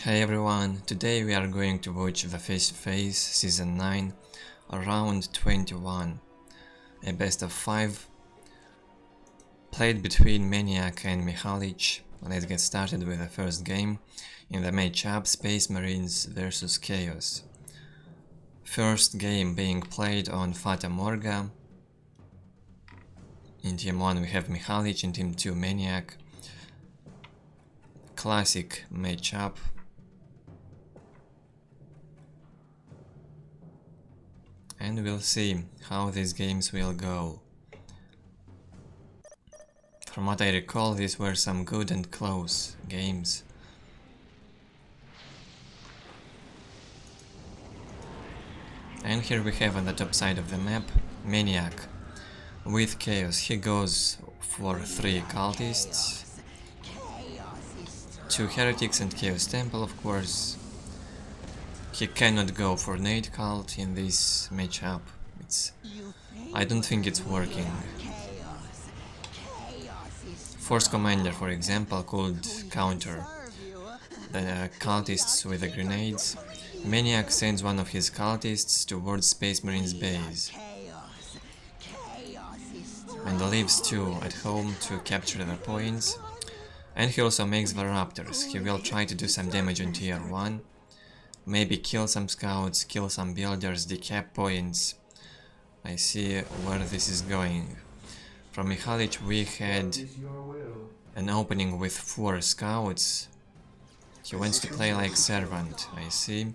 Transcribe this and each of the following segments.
Hey everyone, today we are going to watch the Face-to-Face Season 9, Round 21, a best of 5, played between Maniac and Mihalich. Let's get started with the first game, in the matchup Space Marines vs Chaos. First game being played on Fata Morga. In Team 1 we have Mihalich, in Team 2 Maniac. Classic matchup. And we'll see how these games will go. From what I recall, these were some good and close games. And here we have on the top side of the map, Maniac with Chaos. He goes for 3 cultists, 2 heretics and Chaos Temple, of course. He cannot go for Nade Cult in this matchup. I don't think it's working. Force Commander, for example, could counter the cultists with the grenades. Maniac sends one of his cultists towards Space Marine's base and leaves 2 at home to capture the points. And he also makes the Raptors. He will try to do some damage on tier 1. Maybe kill some scouts, kill some builders, decap points. I see where this is going. From Mihalich we had an opening with 4 scouts. He wants to play like Servant, I see.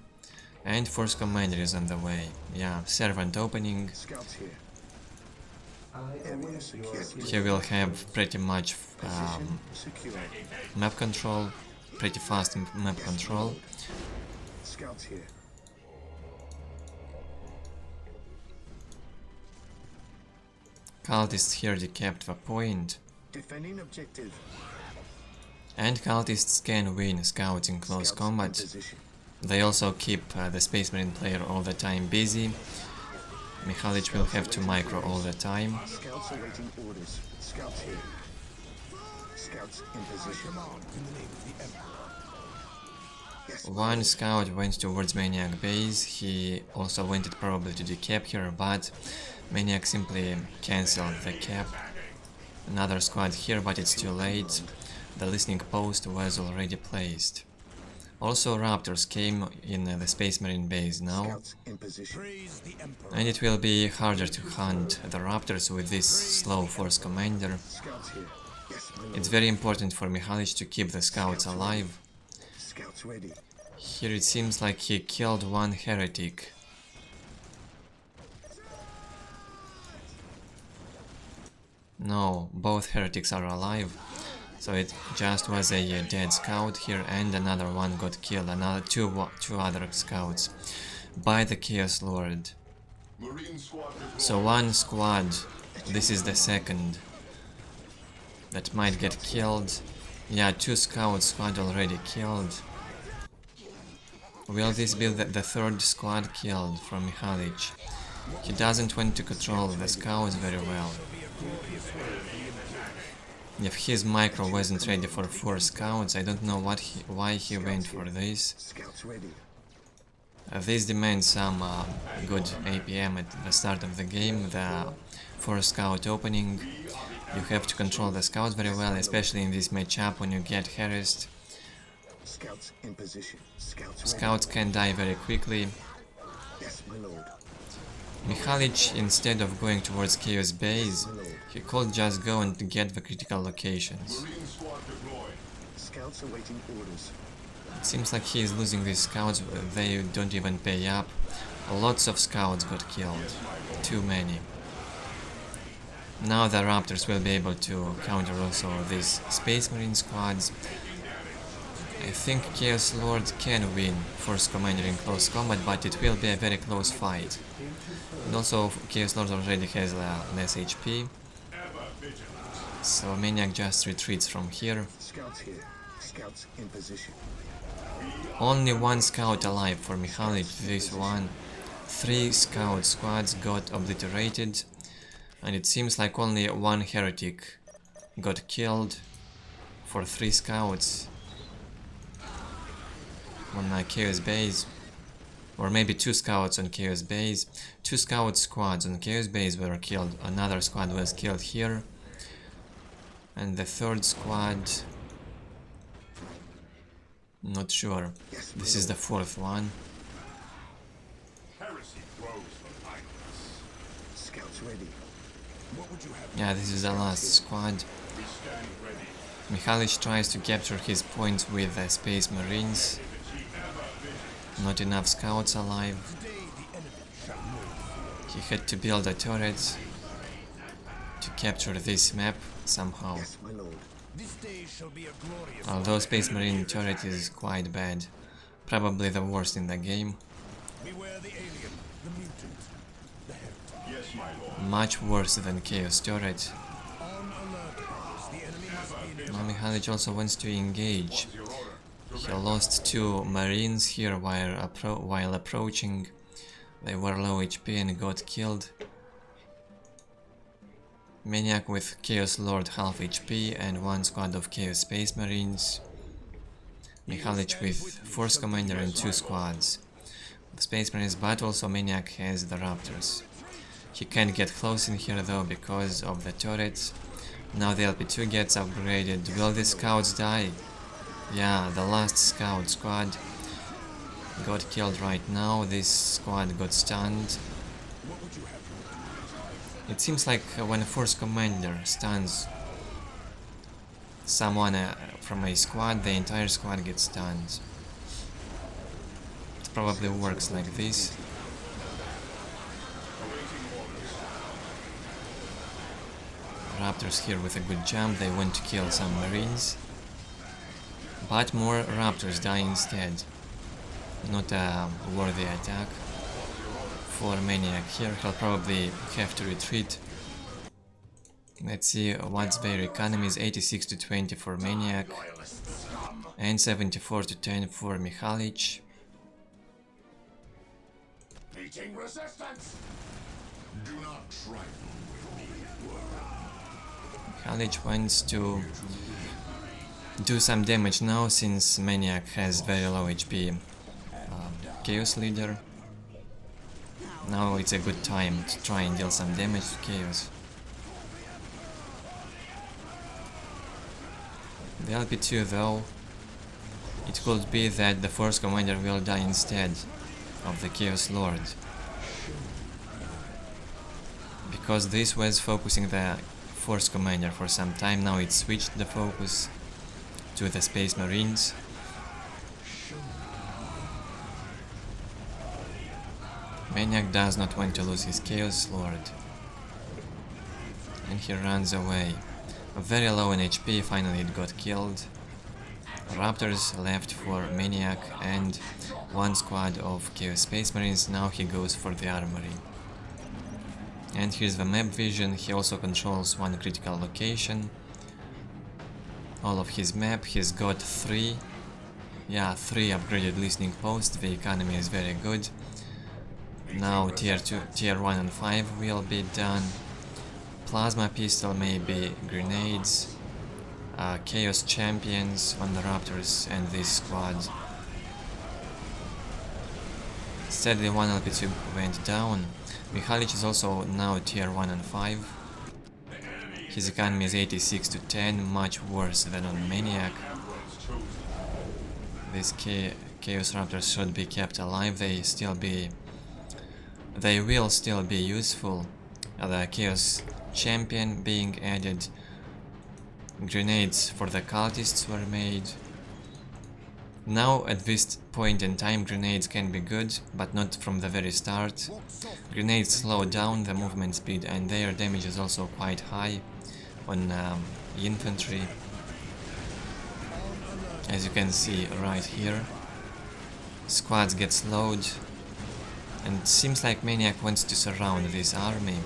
And Force Commander is on the way. Yeah, Servant opening. He will have pretty much map control, pretty fast map control. Scouts here. Cultists here decapped the point. Defending objective. And cultists can win scouts in close combat. They also keep the Space Marine player all the time busy. Mihalich will have to micro all the time. Scouts awaiting orders. Scouts here. Scouts in position. One scout went towards Maniac base. He also wanted probably to decap here, but Maniac simply cancelled the cap. Another squad here, but it's too late. The listening post was already placed. Also Raptors came in the Space Marine base now. And it will be harder to hunt the Raptors with this slow Force Commander. It's very important for Mihalich to keep the scouts alive. Here it seems like he killed 1 heretic. No, both heretics are alive. So it just was a dead scout here, and another one got killed. Another two other scouts by the Chaos Lord. So 1 squad. This is the second that might get killed. Yeah, 2 scouts squad already killed. Will this be the 3rd squad killed from Mihalich? He doesn't want to control the scouts very well. If his micro wasn't ready for 4 scouts, I don't know why he went for this. This demands some good APM at the start of the game. The 4 scout opening, you have to control the scouts very well, especially in this matchup when you get harassed. Scouts in position. Scouts can die very quickly. Yes, my lord. Mihalich, instead of going towards Chaos base, he could just go and get the critical locations. Scouts awaiting orders. It seems like he is losing these scouts, they don't even pay up. Lots of scouts got killed. Too many. Now the Raptors will be able to counter also these Space Marine squads. I think Chaos Lord can win Force Commander in close combat, but it will be a very close fight. And also Chaos Lord already has less HP. So Maniac just retreats from here. Scouts here. Scouts in position. Only 1 scout alive for Mihalich, this one. 3 scout squads got obliterated. And it seems like only 1 heretic got killed for 3 scouts. on Chaos base. Or maybe 2 scouts on Chaos base. 2 scout squads on Chaos base were killed. Another squad was killed here. And the 3rd squad... not sure. This is the 4th one. Scouts ready. What would you have? Yeah, this is the last squad. Mihalich tries to capture his points with the Space Marines. Not enough scouts alive. He had to build a turret to capture this map somehow. Yes, my lord. Although Space Marine turret is quite bad. Probably the worst in the game. Much worse than Chaos turret. Now Mihalich also wants to engage. He lost 2 Marines here while approaching. They were low HP and got killed. Maniac with Chaos Lord half HP and 1 squad of Chaos Space Marines. Mihalich with Force Commander and 2 squads of Space Marines, but also Maniac has the Raptors. He can't get close in here though because of the turrets. Now the LP2 gets upgraded. Will the scouts die? Yeah, the last scout squad got killed right now. This squad got stunned. It seems like when a force commander stuns someone from a squad, the entire squad gets stunned. It probably works like this. Raptors here with a good jump, they want to kill some Marines. But more Raptors die instead. Not a worthy attack for Maniac here. He'll probably have to retreat. Let's see what's their economy is. 86 to 20 for Maniac and 74 to 10 for Mihalich. Meeting resistance. Do not trifle with me. Mihalich wants to do some damage now since Maniac has very low HP. Chaos Leader. Now it's a good time to try and deal some damage to Chaos. The LP2 though, it could be that the Force Commander will die instead of the Chaos Lord. Because this was focusing the Force Commander for some time, now it switched the focus to the Space Marines. Maniac does not want to lose his Chaos Lord. And he runs away. Very low in HP, finally it got killed. Raptors left for Maniac and 1 squad of Chaos Space Marines. Now he goes for the armory. And here's the map vision. He also controls 1 critical location. All of his map, he's got 3 upgraded listening posts. The economy is very good. Now tier 1 and 5 will be done. Plasma pistol, maybe grenades, Chaos Champions on the Raptors and this squad. Sadly 1 LP2 went down. Mihalich is also now tier 1 and 5. His economy is 86 to 10, much worse than on Maniac. These Chaos Raptors should be kept alive, they will still be useful. The Chaos Champion being added. Grenades for the cultists were made. Now at this point in time grenades can be good, but not from the very start. Grenades slow down the movement speed and their damage is also quite high on infantry. As you can see right here. Squads get slowed. And it seems like Maniac wants to surround this army.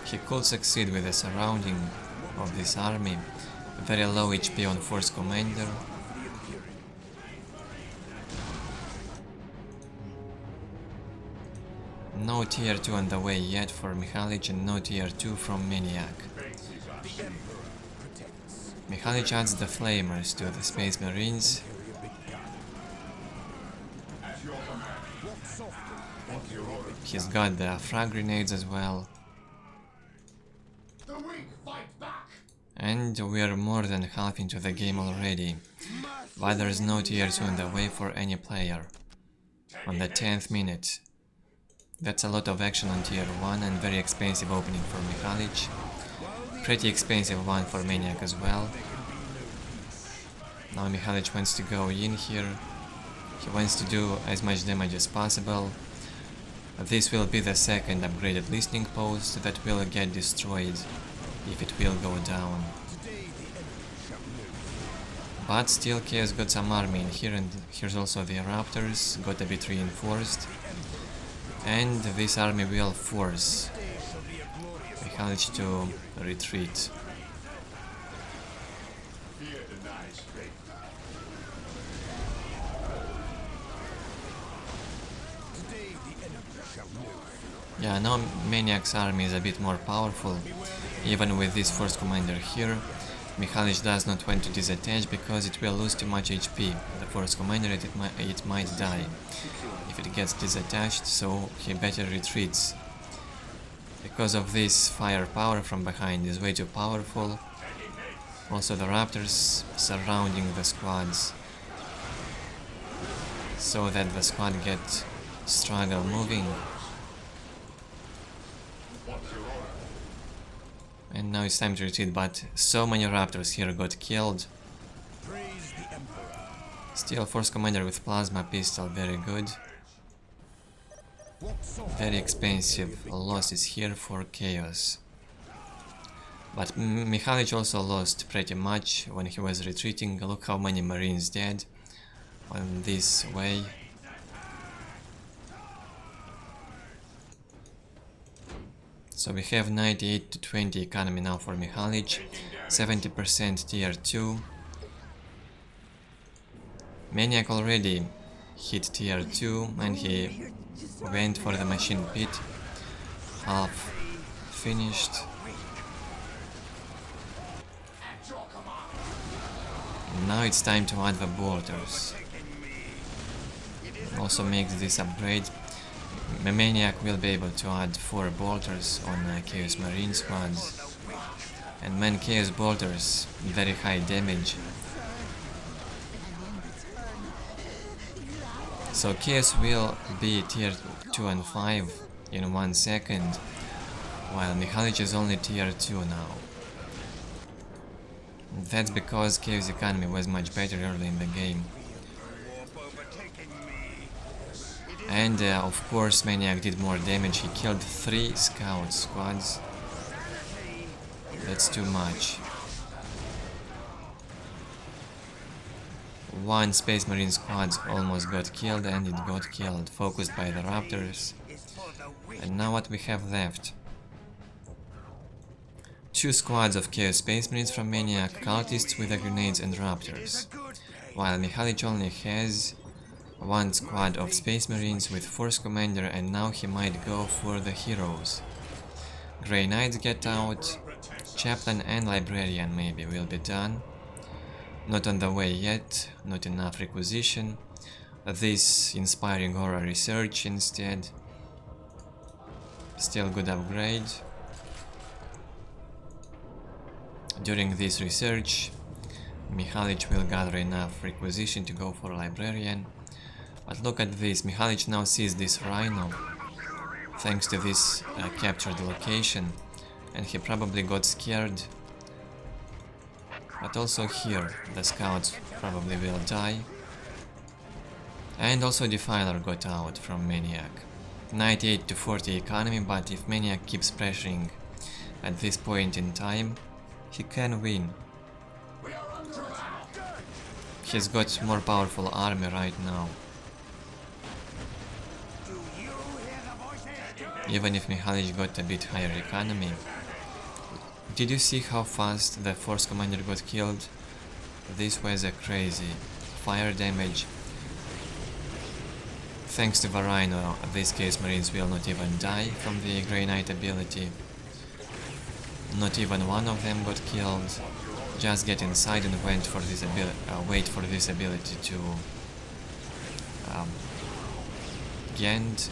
He could succeed with the surrounding of this army. Very low HP on Force Commander. No tier 2 on the way yet for Mihalich and no tier 2 from Maniac. Mihalich adds the flamers to the Space Marines. He's got the frag grenades as well. And we're more than half into the game already, but there's no tier 2 in the way for any player. On the 10th minute. That's a lot of action on tier 1 and very expensive opening for Mihalich. Pretty expensive one for Maniac as well. Now Mihalich wants to go in here. He wants to do as much damage as possible. This will be the second upgraded listening post that will get destroyed if it will go down. But still Chaos got some army in here, and here's also the Raptors, got a bit reinforced. And this army will force Mihalich to retreat. Yeah, now Maniac's army is a bit more powerful, even with this force commander here. Mihalich does not want to disattach because it will lose too much HP. The force commander, it might die if it gets disattached, so he better retreats. Because of this, firepower from behind is way too powerful. Also the Raptors surrounding the squads, so that the squad get struggle moving. And now it's time to retreat, but so many Raptors here got killed. Still Force Commander with Plasma Pistol, very good. Very expensive losses here for Chaos. But Mihalich also lost pretty much when he was retreating. Look how many Marines dead on this way. So we have 98 to 20 economy now for Mihalich, 70% tier 2. Maniac already hit tier 2 and he went for the machine pit, half finished. Now it's time to add the bolters. Also makes this upgrade. Maniac will be able to add 4 bolters on Chaos Marine squads. And man, Chaos bolters, very high damage. So Chaos will be tier 2 and 5 in 1 second, while Mihalich is only tier 2 now. That's because Chaos economy was much better early in the game. And of course Maniac did more damage, he killed 3 scout squads. That's too much. 1 Space Marine squad almost got killed, and it got killed, focused by the Raptors. And now what we have left? 2 squads of Chaos Space Marines from Maniac, cultists with the grenades and Raptors. While Mihalich only has 1 squad of Space Marines with Force Commander, and now he might go for the heroes. Grey Knights get out, Chaplain and Librarian maybe will be done. Not on the way yet, not enough requisition. This inspiring horror research instead. Still good upgrade. During this research, Mihalich will gather enough requisition to go for Librarian. But look at this, Mihalich now sees this Rhino, thanks to this captured location, and he probably got scared. But also here, the scouts probably will die. And also Defiler got out from Maniac. 98 to 40 economy, but if Maniac keeps pressuring at this point in time, he can win. He's got more powerful army right now. Even if Mihalich got a bit higher economy. Did you see how fast the Force Commander got killed? This was a crazy fire damage. Thanks to the Rhino, these Chaos Marines will not even die from the Grey Knight ability. Not even one of them got killed. just get inside and wait for this ability to end,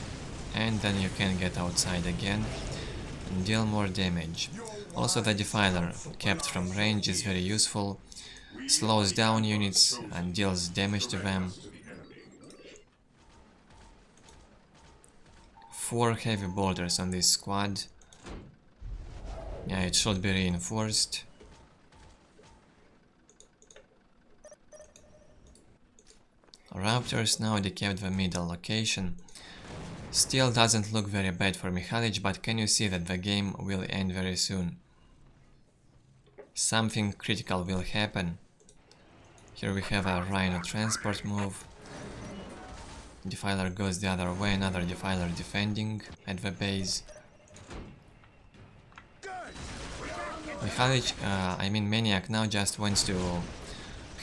and then you can get outside again and deal more damage. Also, the Defiler kept from range is very useful, slows down units and deals damage to them. 4 heavy bolters on this squad. Yeah, it should be reinforced. Raptors now decapped the middle location. Still doesn't look very bad for Mihalich, but can you see that the game will end very soon? Something critical will happen. Here we have a Rhino transport move. Defiler goes the other way, another Defiler defending at the base. Mihalich, Maniac now just wants to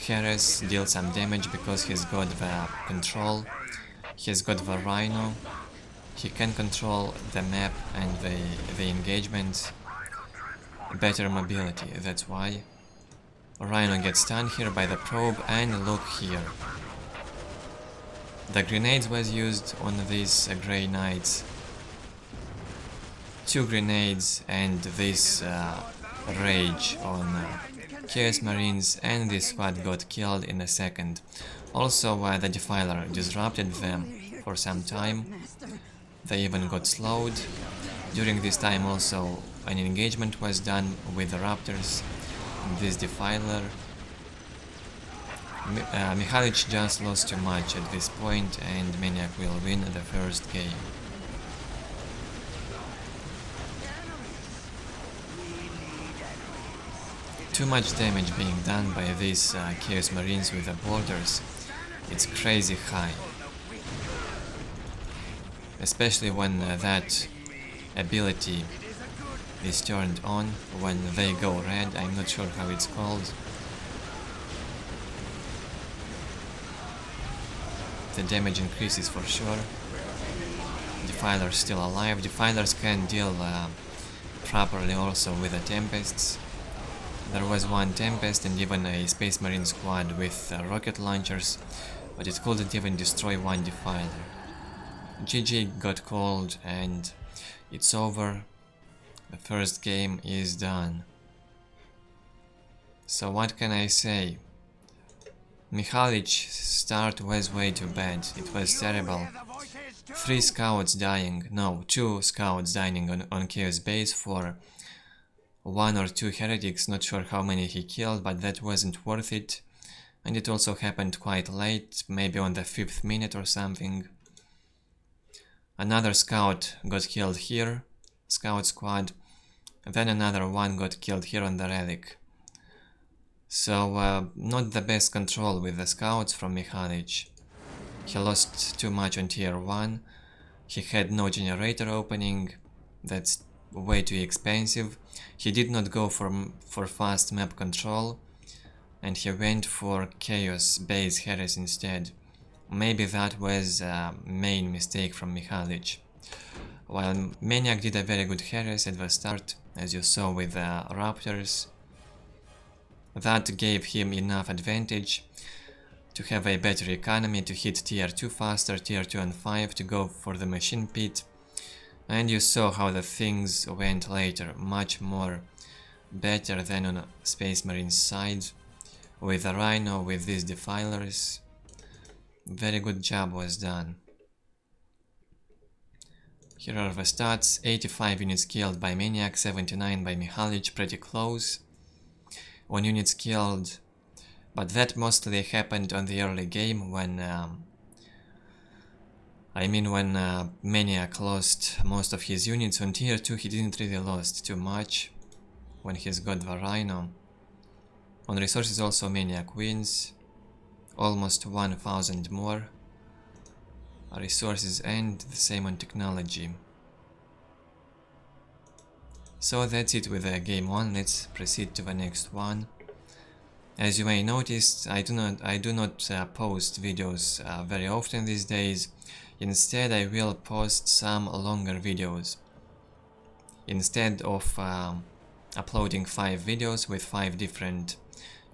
harass, deal some damage because he's got the control, he's got the Rhino, he can control the map and the engagements, better mobility, that's why. Rhino gets stunned here by the probe, and look here. The grenades was used on these Grey Knights. 2 grenades and this rage on Chaos Marines, and this squad got killed in a second. Also, the Defiler disrupted them for some time. They even got slowed. During this time also an engagement was done with the Raptors and this Defiler. Mihalich just lost too much at this point, and Maniac will win the first game. Too much damage being done by these Chaos Marines with the bolters. It's crazy high. Especially when that ability is turned on, when they go red, I'm not sure how it's called. The damage increases for sure. Defiler's still alive. Defilers can deal properly also with the Tempests. There was one Tempest and even a Space Marine squad with rocket launchers, but it couldn't even destroy one Defiler. GG got called and it's over. The first game is done. So what can I say? Mihalich start was way too bad, it was terrible. 3 scouts dying, no, 2 scouts dying on Chaos base for 1 or 2 heretics, not sure how many he killed, but that wasn't worth it. And it also happened quite late, maybe on the 5th minute or something. Another scout got killed here, scout squad, then another one got killed here on the relic. So, not the best control with the scouts from Mihalich. He lost too much on tier 1, he had no generator opening, that's way too expensive. He did not go for fast map control, and he went for Chaos base harass instead. Maybe that was a main mistake from Mihalich. While Maniac did a very good harass at the start, as you saw with the Raptors, that gave him enough advantage to have a better economy, to hit tier 2 faster, tier 2 and 5, to go for the machine pit. And you saw how the things went later, much more better than on Space Marine's side, with the Rhino, with these Defilers. Very good job was done. Here are the stats: 85 units killed by Maniac, 79 by Mihalich, pretty close. 1 unit killed, but that mostly happened on the early game when when Maniac lost most of his units. On tier 2 he didn't really lost too much when he's got the Rhino. On resources also Maniac wins, almost 1000 more resources, and the same on technology. So that's it with game 1, let's proceed to the next one. As you may notice, I do not post videos very often these days. Instead, I will post some longer videos. Instead of uploading 5 videos with 5 different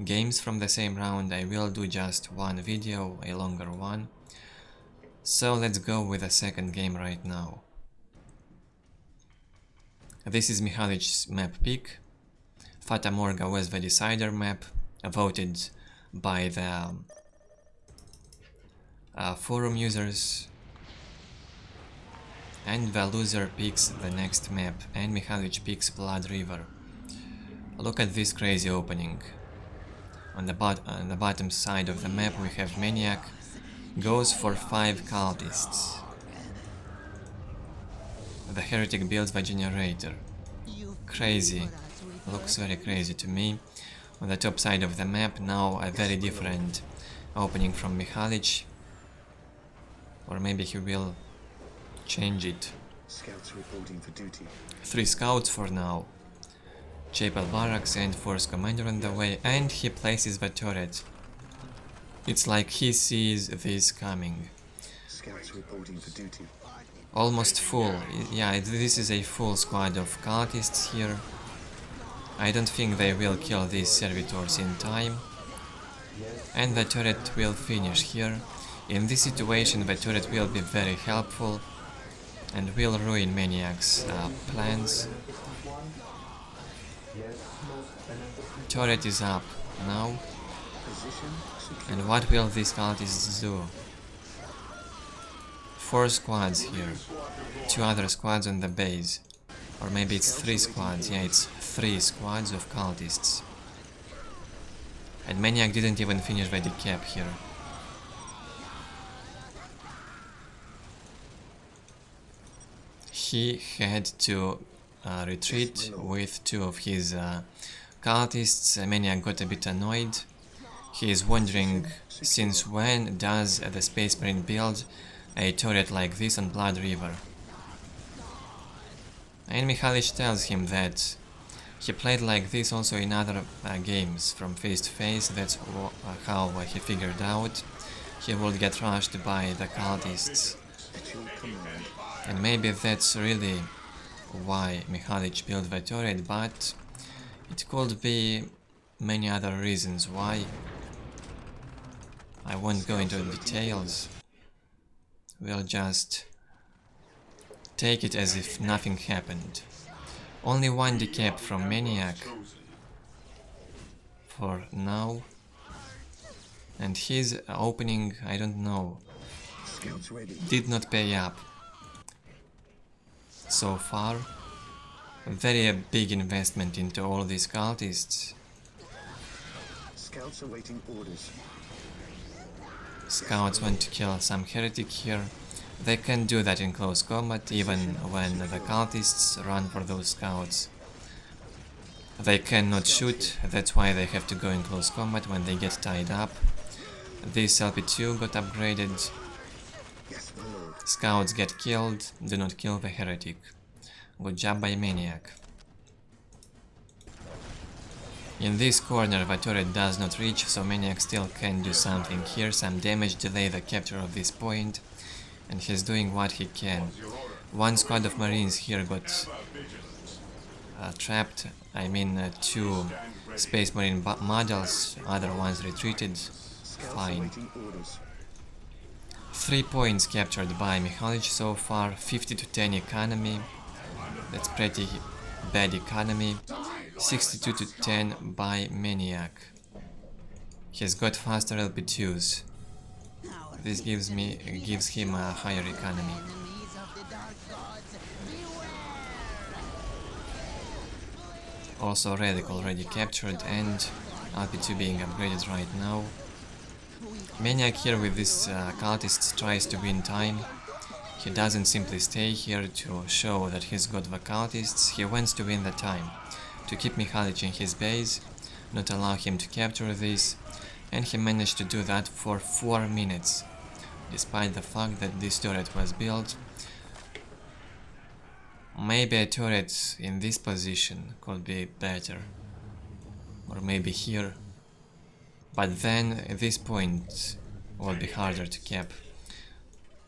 games from the same round. I will do just one video, a longer one. So let's go with the second game right now. This is Mihalich's map pick. Fata Morga was the decider map, voted by the forum users, and the loser picks the next map, and Mihalich picks Blood River. Look at this crazy opening. On the bottom side of the map we have Maniac, goes for 5 cultists. The heretic builds the generator. Crazy, looks very crazy to me. On the top side of the map now a very different opening from Mihalich. Or maybe he will change it. Scouts reporting for duty. 3 scouts for now. Chapel barracks and force commander on the way, and he places the turret. It's like he sees this coming. Scouts reporting for duty. Almost full. Yeah, this is a full squad of cultists here. I don't think they will kill these servitors in time. And the turret will finish here. In this situation the turret will be very helpful and will ruin Maniac's plans. Turret is up now. And what will these cultists do? 4 squads here. 2 other squads on the base. Or maybe it's 3 squads. Yeah, it's 3 squads of cultists. And Maniac didn't even finish the decap here. He had to retreat with 2 of his cultists. Maniac got a bit annoyed. He is wondering since when does the Space Marine build a turret like this on Blood River. And Mihalich tells him that he played like this also in other games from face to face. That's how he figured out he would get rushed by the cultists. And maybe that's really why Mihalich built the turret, but it could be many other reasons why. I won't go into details. We'll just take it as if nothing happened. Only 1 decap from Maniac for now. And his opening, I don't know, did not pay up so far. Very big investment into all these cultists. Scouts awaiting orders. Scouts want to kill some heretic here. They can do that in close combat, even when the cultists run for those scouts. They cannot shoot, that's why they have to go in close combat when they get tied up. This LP2 got upgraded. Scouts get killed, do not kill the heretic. Good job by Maniac. In this corner the turret does not reach, so Maniac still can do something here, some damage, delay the capture of this point, and he's doing what he can. 1 squad of marines here got trapped, I mean 2 Space Marine models, other ones retreated, fine. 3 points captured by Mihalich so far, 50 to 10 economy, that's pretty bad economy. 62 to 10 by Maniac. He's got faster LP2s. This gives him a higher economy. Also Relic already captured and LP2 being upgraded right now. Maniac here with this cultists tries to win time. He doesn't simply stay here to show that he's got the cultists, he wants to win the time. To keep Mihalich in his base, not allow him to capture this, and he managed to do that for 4 minutes, despite the fact that this turret was built. Maybe a turret in this position could be better, or maybe here, but then at this point will be harder to cap.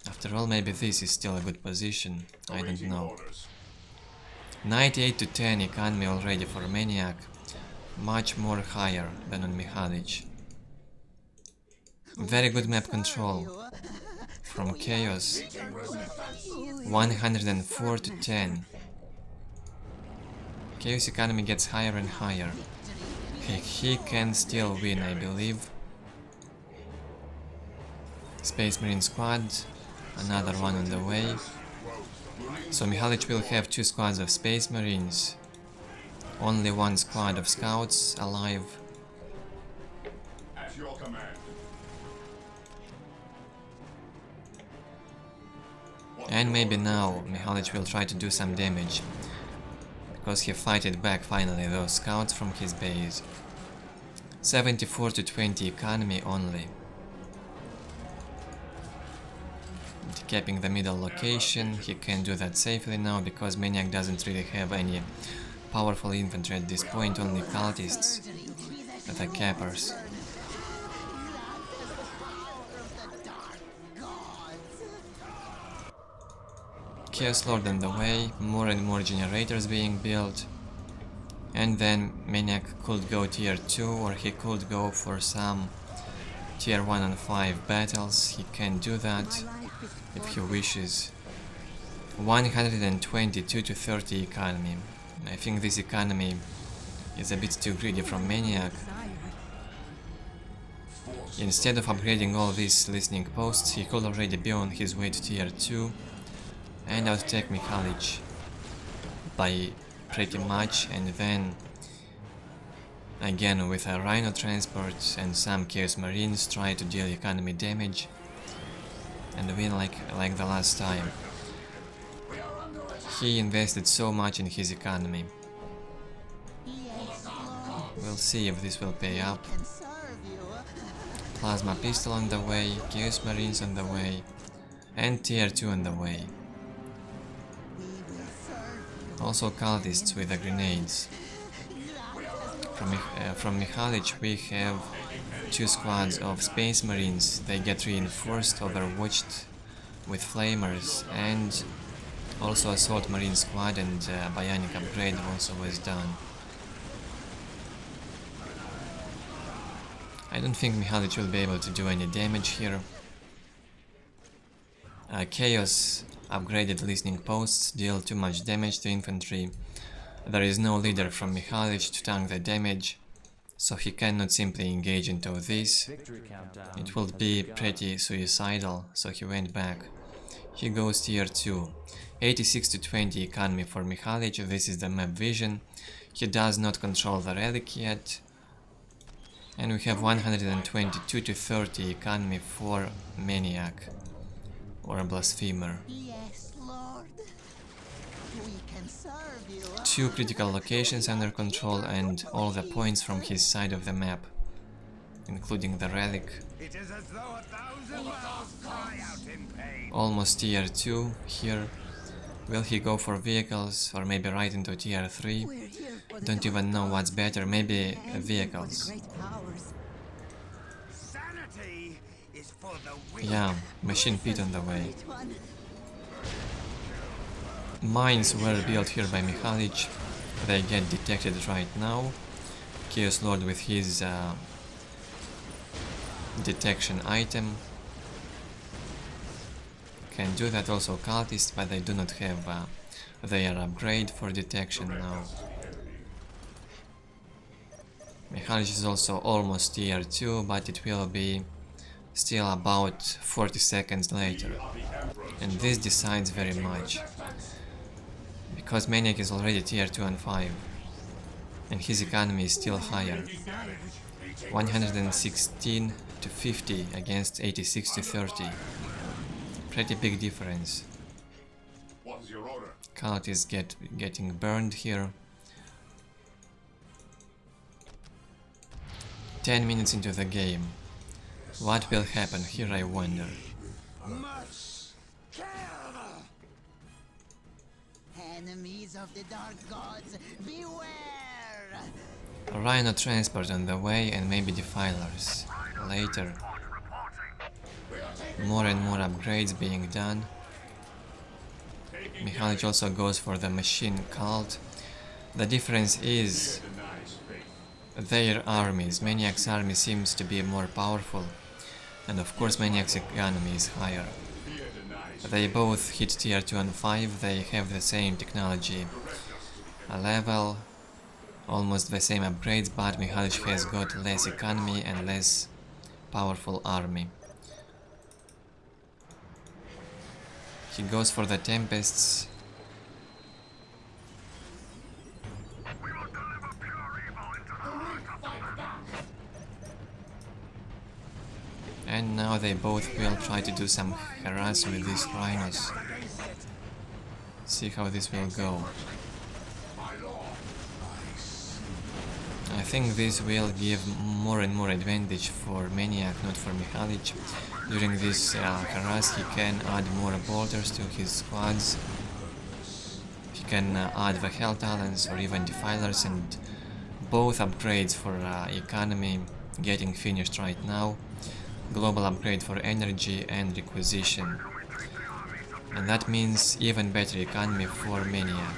After all, maybe this is still a good position, I don't know. 98 to 10 economy already for Maniac. much more higher than on Mihalich. Very good map control from Chaos. 104 to 10. Chaos economy gets higher and higher. He can still win, I believe. Space Marine squad, another one on the way. So Mihalich will have 2 squads of Space Marines, only 1 squad of Scouts alive. At your command. And maybe now Mihalich will try to do some damage, because he fighted back finally those Scouts from his base. 74 to 20 economy only. Decapping the middle location, he can do that safely now because Maniac doesn't really have any powerful infantry at this point, only cultists, the cappers. Chaos Lord on the way, more and more generators being built, and then Maniac could go tier 2 or he could go for some tier 1 and 5 battles. He can do that if he wishes. 122 to 30 economy. I think this economy is a bit too greedy from Maniac. Instead of upgrading all these listening posts, he could already be on his way to tier 2 and outtake Mihalich by pretty much, and then again with a Rhino transport and some Chaos Marines try to deal economy damage and win like the last time. He invested so much in his economy. We'll see if this will pay up. Plasma pistol on the way, Chaos Marines on the way, and tier 2 on the way. Also cultists with the grenades. From Mihalich we have 2 squads of Space Marines. They get reinforced, overwatched with flamers, and also Assault Marine squad and Bionic upgrade also was done. I don't think Mihalich will be able to do any damage here. Chaos upgraded listening posts deal too much damage to infantry. There is no leader from Mihalich to tank the damage, so he cannot simply engage into this. It will be pretty suicidal, so he went back. He goes tier 2. 86 to 20 economy for Mihalich, this is the map vision. He does not control the relic yet. And we have 122 to 30 economy for Maniac or Blasphemer. Yes, Lord. We can serve you. 2 critical locations under control and all the points from his side of the map, including the relic. It is as though 1,000 wells cry out in pain. Almost tier 2 here. Will he go for vehicles or maybe right into tier 3? We're here for the Don't even know what's better, maybe vehicles. great powers. Sanity is for the weak. Yeah, machine pit on the way. Great one. Mines were built here by Mihalich. They get detected right now. Chaos Lord with his detection item can do that, also cultists, but they do not have their upgrade for detection now. Mihalich is also almost tier 2, but it will be still about 40 seconds later. And this decides very much. Because Maniac is already tier 2 and 5. And his economy is still higher. 116 to 50 against 86 to 30. Pretty big difference. What is your order? Cult is getting burned here. 10 minutes into the game. What will happen here, I wonder. Must kill. Enemies of the dark gods, beware! Rhino transport on the way and maybe defilers later. More and more upgrades being done. Mihalich also goes for the machine cult. The difference is their armies. Maniac's army seems to be more powerful, and of course Maniac's economy is higher. They both hit tier 2 and 5, they have the same technology level, almost the same upgrades, but Mihalich has got less economy and less powerful army. He goes for the Tempests. And now they both will try to do some harass with these rhinos. See how this will go. I think this will give more and more advantage for Maniac, not for Mihalich. During this harass he can add more bolters to his squads. He can add the Hell Talents or even Defilers, and both upgrades for economy getting finished right now. Global upgrade for energy and requisition. And that means even better economy for Maniac.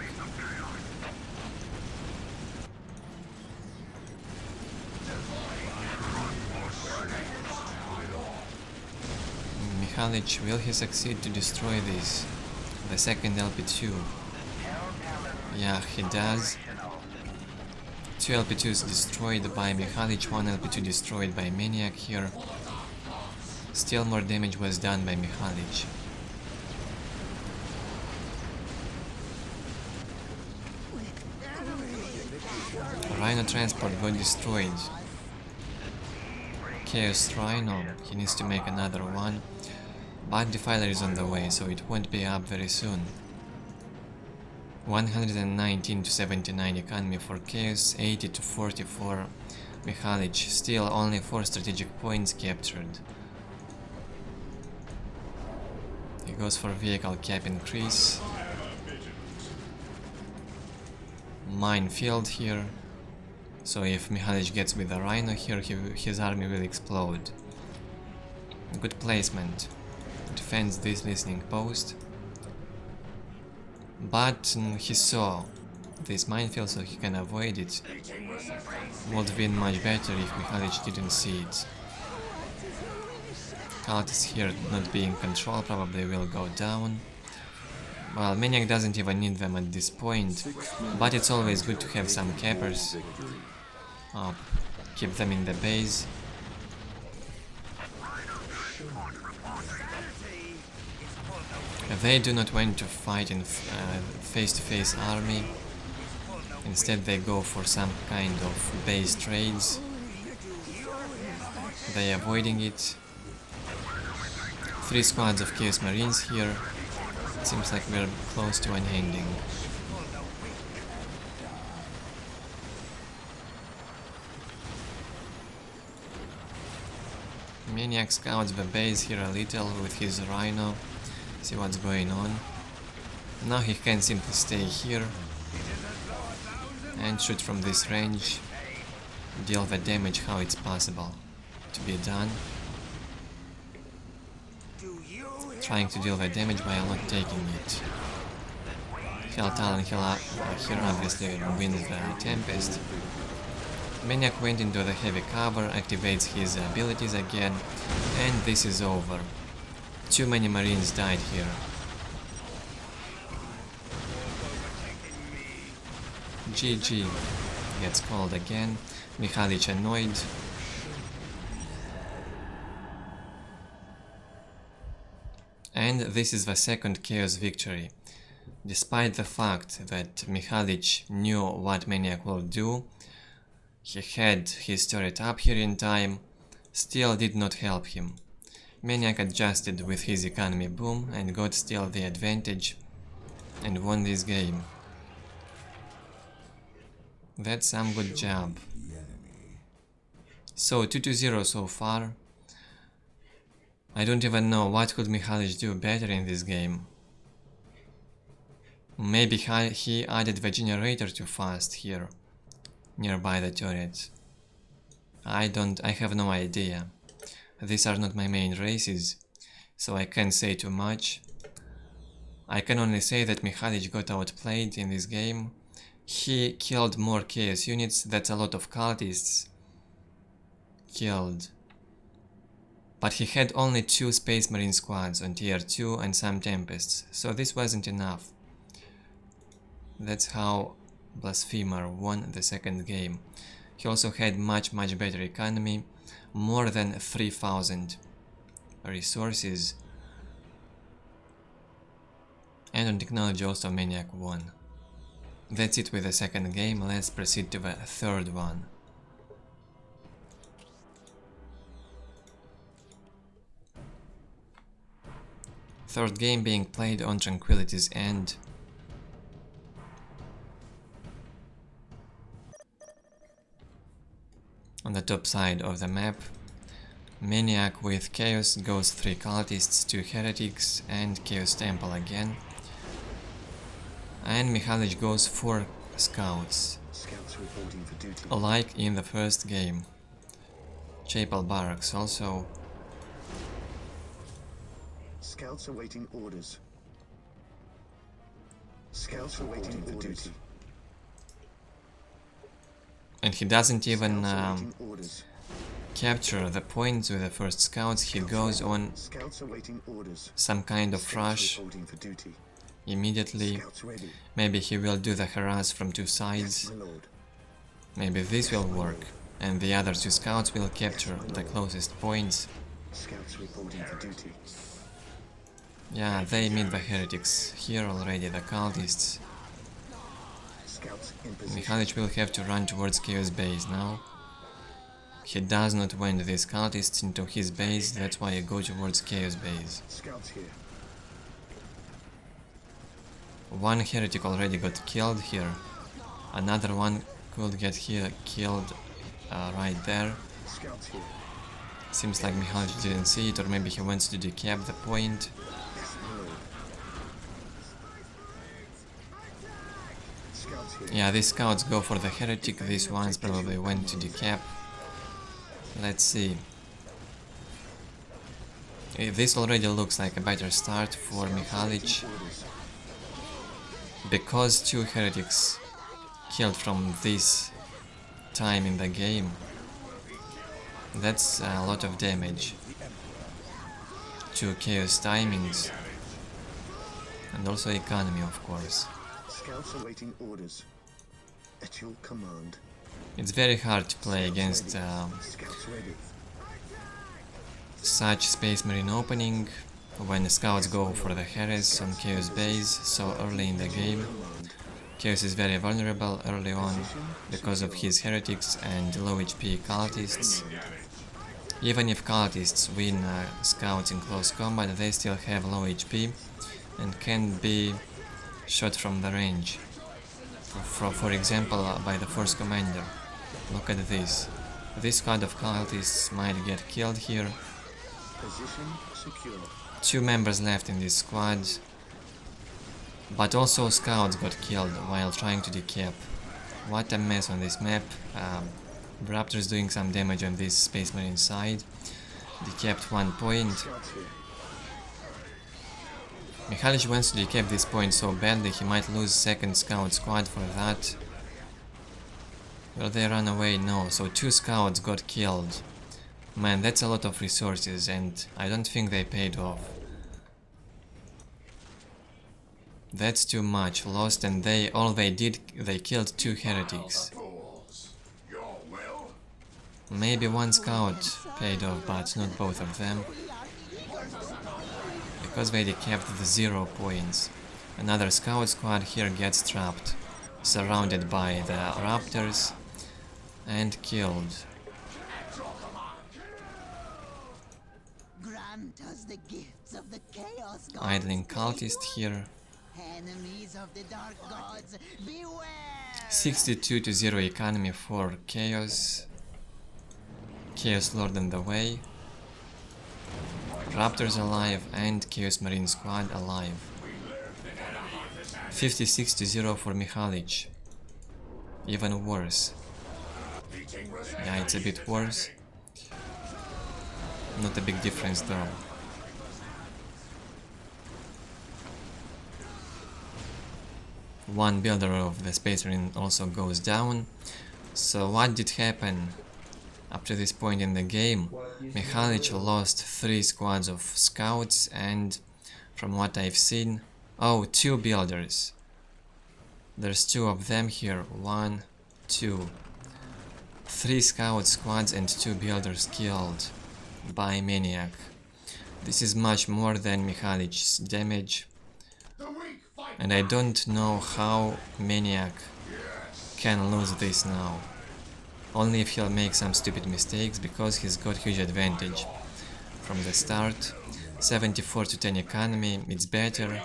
Mihalich, will he succeed to destroy this? The second LP2. Yeah, he does. 2 LP2s destroyed by Mihalich, 1 LP2 destroyed by Maniac here. Still more damage was done by Mihalich. Rhino transport got destroyed. Chaos Rhino, he needs to make another one. But Defiler is on the way, so it won't be up very soon. 119 to 79 economy for Chaos, 80 to 40 for Mihalich. Still only 4 strategic points captured. He goes for vehicle cap increase. Minefield here. So if Mihalich gets with the Rhino here, his army will explode. Good placement. Defends this listening post. But he saw this minefield, so he can avoid it. Would have been much better if Mihalich didn't see it. Cultists here not being controlled probably will go down. Well, Maniac doesn't even need them at this point, but it's always good to have some cappers. Keep them in the base. They do not want to fight in face-to-face army. Instead they go for some kind of base trades. They are avoiding it. 3 squads of Chaos Marines here. It seems like we're close to an ending. Maniac scouts the base here a little with his Rhino. See what's going on. Now he can simply stay here and shoot from this range. Deal the damage how it's possible to be done. Trying to deal the damage while not taking it. Hell Talon here obviously wins the Tempest. Maniac went into the heavy cover, activates his abilities again, and this is over. Too many Marines died here. GG gets called again. Mihalich annoyed. And this is the second Chaos victory. Despite the fact that Mihalich knew what Maniac will do, he had his turret up here in time, still did not help him. Maniac adjusted with his economy boom and got still the advantage and won this game. That's some good job. So 2-0 so far. I don't even know what could Mihalich do better in this game. Maybe he added the generator too fast here, nearby the turret. I have no idea. These are not my main races, so I can't say too much. I can only say that Mihalich got outplayed in this game. He killed more chaos units, that's a lot of cultists killed. But he had only 2 Space Marine squads on tier 2 and some Tempests, so this wasn't enough. That's how Blasphemer won the second game. He also had much better economy, more than 3000 resources. And on technology also Maniac won. That's it with the second game, let's proceed to the third one. Third game being played on Tranquility's end. On the top side of the map, Maniac with Chaos goes 3 cultists, 2 heretics and Chaos Temple again. And Mihalich goes 4 scouts, Scouts reporting for duty. like in the first game. Chapel Barracks also. Scouts awaiting orders. Scouts awaiting for duty. And he doesn't even Awaiting orders. capture the points with the first scouts, he goes on Scouts awaiting orders. some kind of Scouts rush reporting for duty. immediately. Scouts ready. Maybe he will do the harass from 2 Yes, sides. my lord. Maybe this will work. And the other 2 scouts will capture the closest points. Scouts reporting for duty. Yeah, they meet the heretics. Here already the cultists. Scouts in position. Mihalich will have to run towards Chaos base now. He does not want these cultists into his base, that's why he goes towards Chaos base. Scouts here. One heretic already got killed here. Another one could get here killed right there. Scouts here. Seems like Mihalich didn't see it, or maybe he wants to decap the point. Yes, my lord. Scouts here. Yeah, these scouts go for the heretic, these ones probably went to decap. Let's see. This already looks like a better start for Mihalich, Orders. because 2 heretics killed from this time in the game. That's a lot of damage. 2 chaos timings. And also economy, of course. Scouts awaiting orders. At your command. It's very hard to play against Scouts ready. such Space Marine opening when the scouts go for the harass on Chaos base so early in the game. Chaos is very vulnerable early on because of his heretics and low HP cultists. Even if cultists win scouts in close combat, they still have low HP and can be shot from the range. For example, by the Force Commander. Look at this. This squad of cultists might get killed here. Position secure. 2 members left in this squad. But also scouts got killed while trying to decap. What a mess on this map. Raptors doing some damage on this Space Marine side. Decapped 1 point. Scouts here. Mihalich wants to decap this point so badly he might lose second scout squad for that. Will they run away? No, so 2 scouts got killed. Man, that's a lot of resources and I don't think they paid off. That's too much lost, and all they did, they killed 2 heretics. Maybe 1 scout paid off, but not both of them. Because they decapped the 0 points. Another scout squad here gets trapped, surrounded by the raptors, and killed. Grant us the gifts of the chaos gods. Idling cultist here. Enemies of the dark gods, beware! 62 to 0 economy for Chaos. Chaos Lord on the way. Raptors alive and Chaos Marine squad alive. 56 to 0 for Mihalich. Even worse. Yeah, it's a bit worse. Not a big difference though. one builder of the Space Marine also goes down. So what did happen up to this point in the game? Mihalich lost 3 squads of scouts, and from what I've seen, oh, 2 builders. There's 2 of them here, 1, 2. 3 scout squads and 2 builders killed by Maniac. This is much more than Mihalich's damage, and I don't know how Maniac can lose this now. Only if he'll make some stupid mistakes, because he's got huge advantage from the start. 74 to 10 economy, it's better.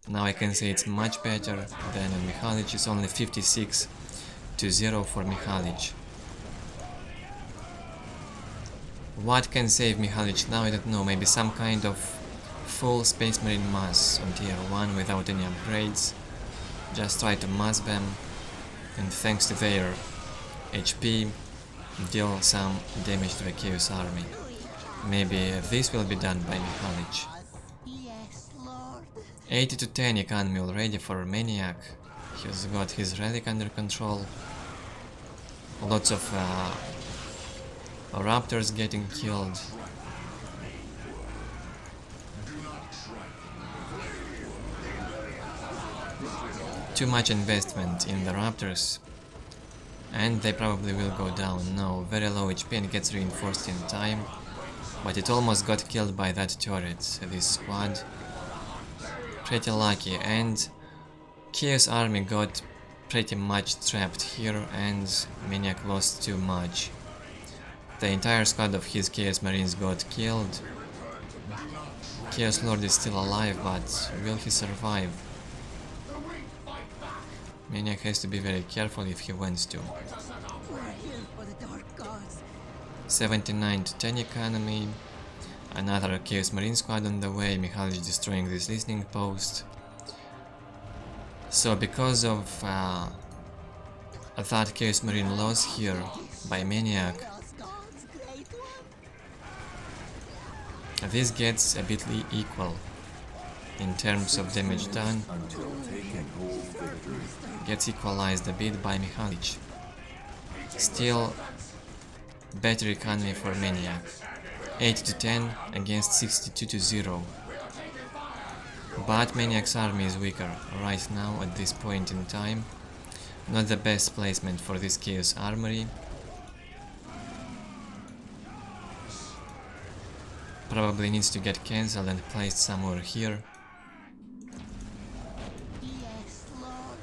Now I can say it's much better than on Mihalich. It's only 56 to 0 for Mihalich. What can save Mihalich now? I don't know, maybe some kind of full Space Marine mass on tier 1 without any upgrades. Just try to mass them, and thanks to their HP, deal some damage to the Chaos army. Maybe this will be done by Mihalich. Yes, Lord. 80 to 10 economy already for Maniac. He's got his relic under control. Lots of raptors getting killed. Too much investment in the raptors, and they probably will go down. No, very low HP and gets reinforced in time, but it almost got killed by that turret, this squad. Pretty lucky, and Chaos army got pretty much trapped here, and Maniac lost too much. The entire squad of his Chaos Marines got killed. Chaos Lord is still alive, but will he survive? Maniac has to be very careful if he wants to. We're here for the dark gods. 79 to 10 economy. Another Chaos Marine squad on the way. Mihalich destroying this listening post. So because of that Chaos Marine loss here by Maniac, this gets a bit equal in terms of damage done. Gets equalized a bit by Mihalich. Still better economy for Maniac. 80 to 10 against 62 to 0. But Maniac's army is weaker right now at this point in time. Not the best placement for this Chaos Armory. Probably needs to get cancelled and placed somewhere here. Yes, Lord.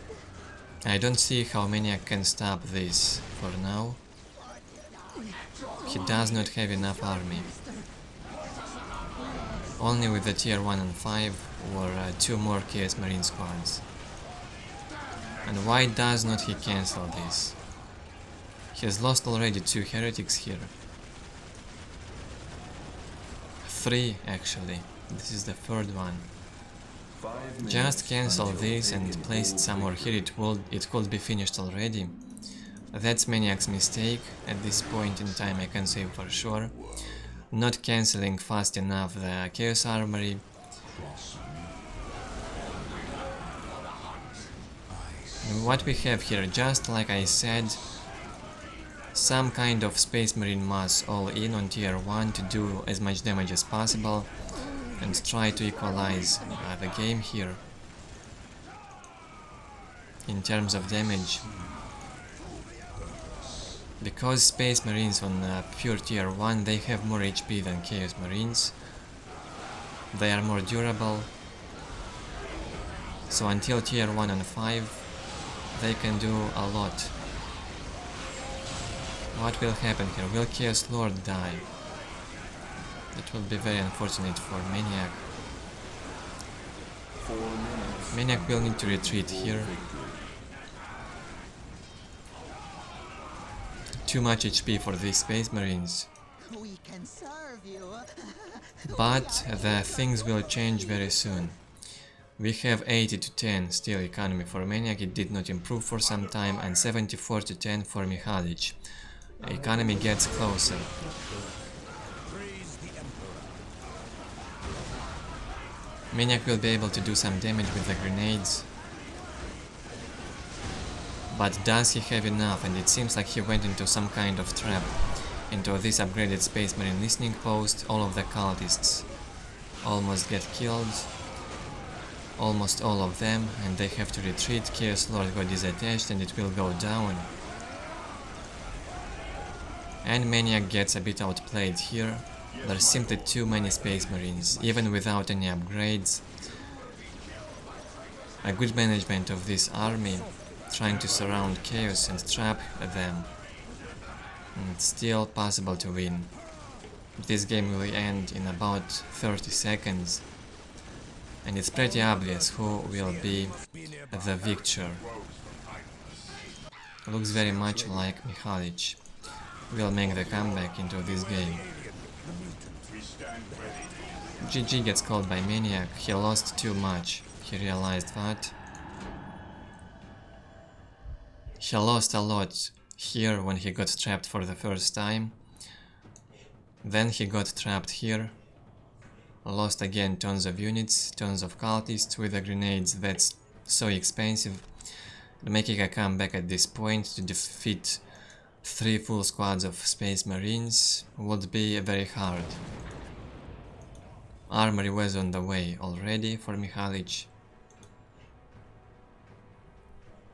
I don't see how Maniac can stop this for now. He does not have enough army. Only with the tier 1 and 5 or 2 more Chaos Marine squads. And why does not he cancel this? He has lost already 2 heretics here. 3 actually. This is the 3rd one. Just cancel this and place it somewhere here. It could be finished already. That's Maniac's mistake at this point in time, I can say for sure. Not cancelling fast enough the Chaos Armory. And what we have here, just like I said, some kind of Space Marine mass all in on tier 1 to do as much damage as possible and try to equalize the game here in terms of damage. Because Space Marines on pure tier 1, they have more HP than Chaos Marines. They are more durable. So until tier 1 and 5, they can do a lot. What will happen here? Will Chaos Lord die? It will be very unfortunate for Maniac. Maniac will need to retreat here. Too much HP for these Space Marines. We can serve you. But the things will change very soon. We have 80 to 10 still economy for Maniac, it did not improve for some time, and 74 to 10 for Mihalich. Economy gets closer. Maniac will be able to do some damage with the grenades. But does he have enough? And it seems like he went into some kind of trap, into this upgraded Space Marine listening post. All of the cultists almost get killed, almost all of them, and they have to retreat. Chaos Lord got disattached and it will go down. And Maniac gets a bit outplayed here. There's simply too many Space Marines, even without any upgrades. A good management of this army, trying to surround Chaos and trap them. And it's still possible to win. This game will end in about 30 seconds. And it's pretty obvious who will be the victor. Looks very much like Mihalich will make the comeback into this game. GG gets called by Maniac. He lost too much. He realized that. He lost a lot here when he got trapped for the first time. Then he got trapped here. Lost again tons of units, tons of cultists with the grenades. That's so expensive. Making a comeback at this point to defeat 3 full squads of Space Marines would be very hard. Armory was on the way already for Mihalich.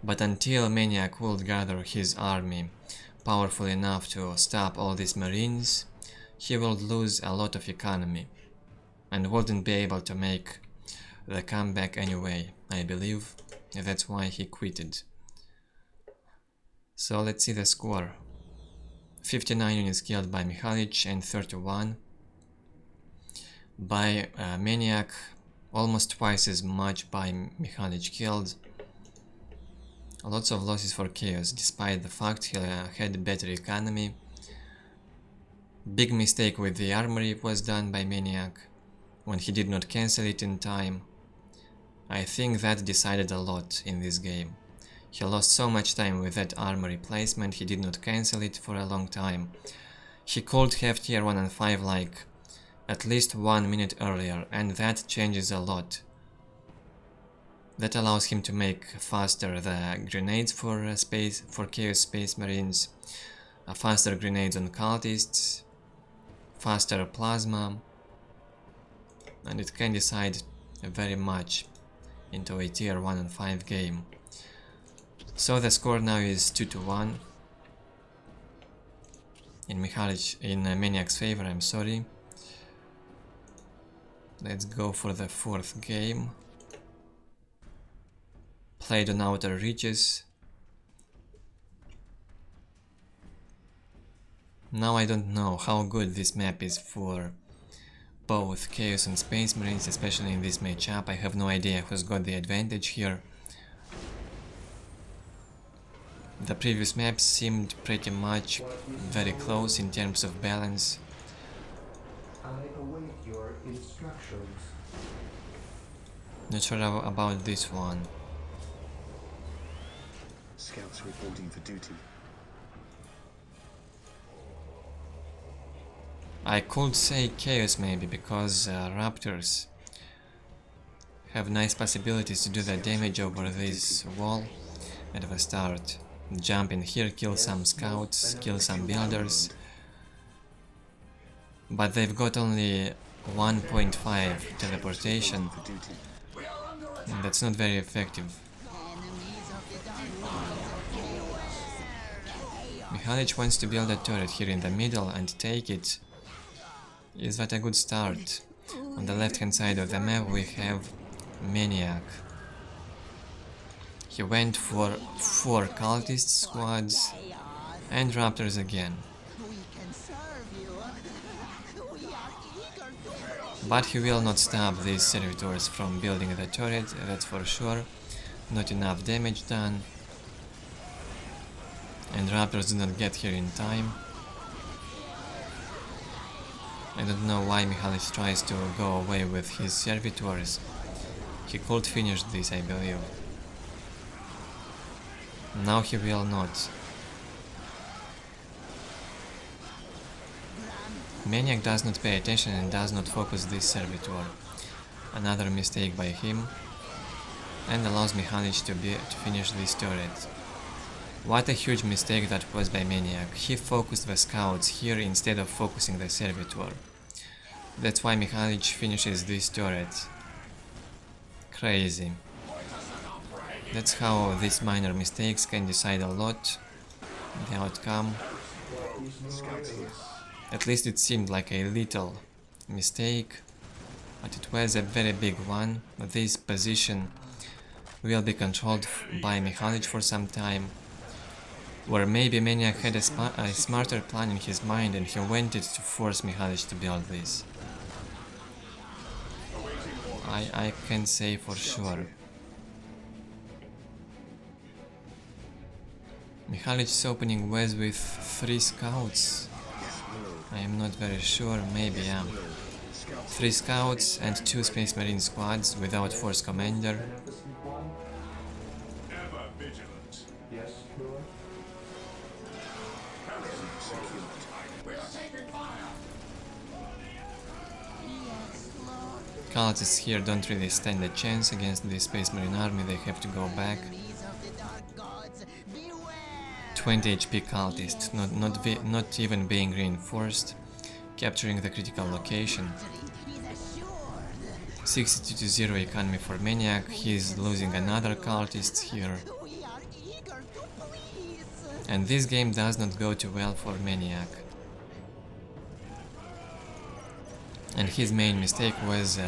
But until Maniac would gather his army powerful enough to stop all these Marines, he would lose a lot of economy and wouldn't be able to make the comeback anyway, I believe. That's why he quitted. So let's see the score. 59 units killed by Mihalich and 31 by Maniac, almost twice as much by Mihalich killed. Lots of losses for Chaos, despite the fact he had better economy. Big mistake with the armory was done by Maniac when he did not cancel it in time. I think that decided a lot in this game. He lost so much time with that armory placement, he did not cancel it for a long time. He could have tier 1 and 5 like at least 1 minute earlier, and that changes a lot. That allows him to make faster the grenades for Chaos Space Marines, faster grenades on cultists, faster plasma, and it can decide very much into a tier 1 and 5 game. So the score now is 2-1 in Maniac's favor, I'm sorry. Let's go for the 4th game. Played on outer reaches. Now I don't know how good this map is for both Chaos and Space Marines, especially in this matchup. I have no idea who's got the advantage here. The previous maps seemed pretty much very close in terms of balance. I await your instructions. Not sure about this one. Scouts reporting for duty. I could say Chaos maybe, because Raptors have nice possibilities to do the damage over this wall at the start. Jump in here, kill some scouts, kill some builders. But they've got only 1.5 teleportation. And that's not very effective. Mihalich wants to build a turret here in the middle and take it. Is that a good start? On the left hand side of the map we have Maniac. He went for 4 cultist squads and Raptors again. But he will not stop these servitors from building the turret, that's for sure. Not enough damage done. And Raptors do not get here in time. I don't know why Mihalich tries to go away with his servitors. He could finish this, I believe. Now he will not. Maniac does not pay attention and does not focus this servitor. Another mistake by him, and allows Mihalich to finish this turret. What a huge mistake that was by Maniac. He focused the scouts here instead of focusing the servitor. That's why Mihalich finishes this turret. Crazy. That's how these minor mistakes can decide a lot the outcome. Scouts here. At least it seemed like a little mistake, but it was a very big one. This position will be controlled by Mihalich for some time. Or maybe Maniac had a smarter plan in his mind and he wanted to force Mihalich to build this. I can't say for sure. Mihalich's opening was with 3 scouts. I am not very sure, maybe 3 scouts and 2 Space Marine squads without force commander. Ever vigilant. Yes, Lord. We are taking fire. Yes, Lord. Cultists here don't really stand a chance against the Space Marine army, they have to go back. Enemies of the dark gods, beware! 20 HP cultists, not even being reinforced, capturing the critical location. Victory is assured. 62-0 economy for Maniac, he's losing another cultist here. We are eager to please. And this game does not go too well for Maniac. And his main mistake was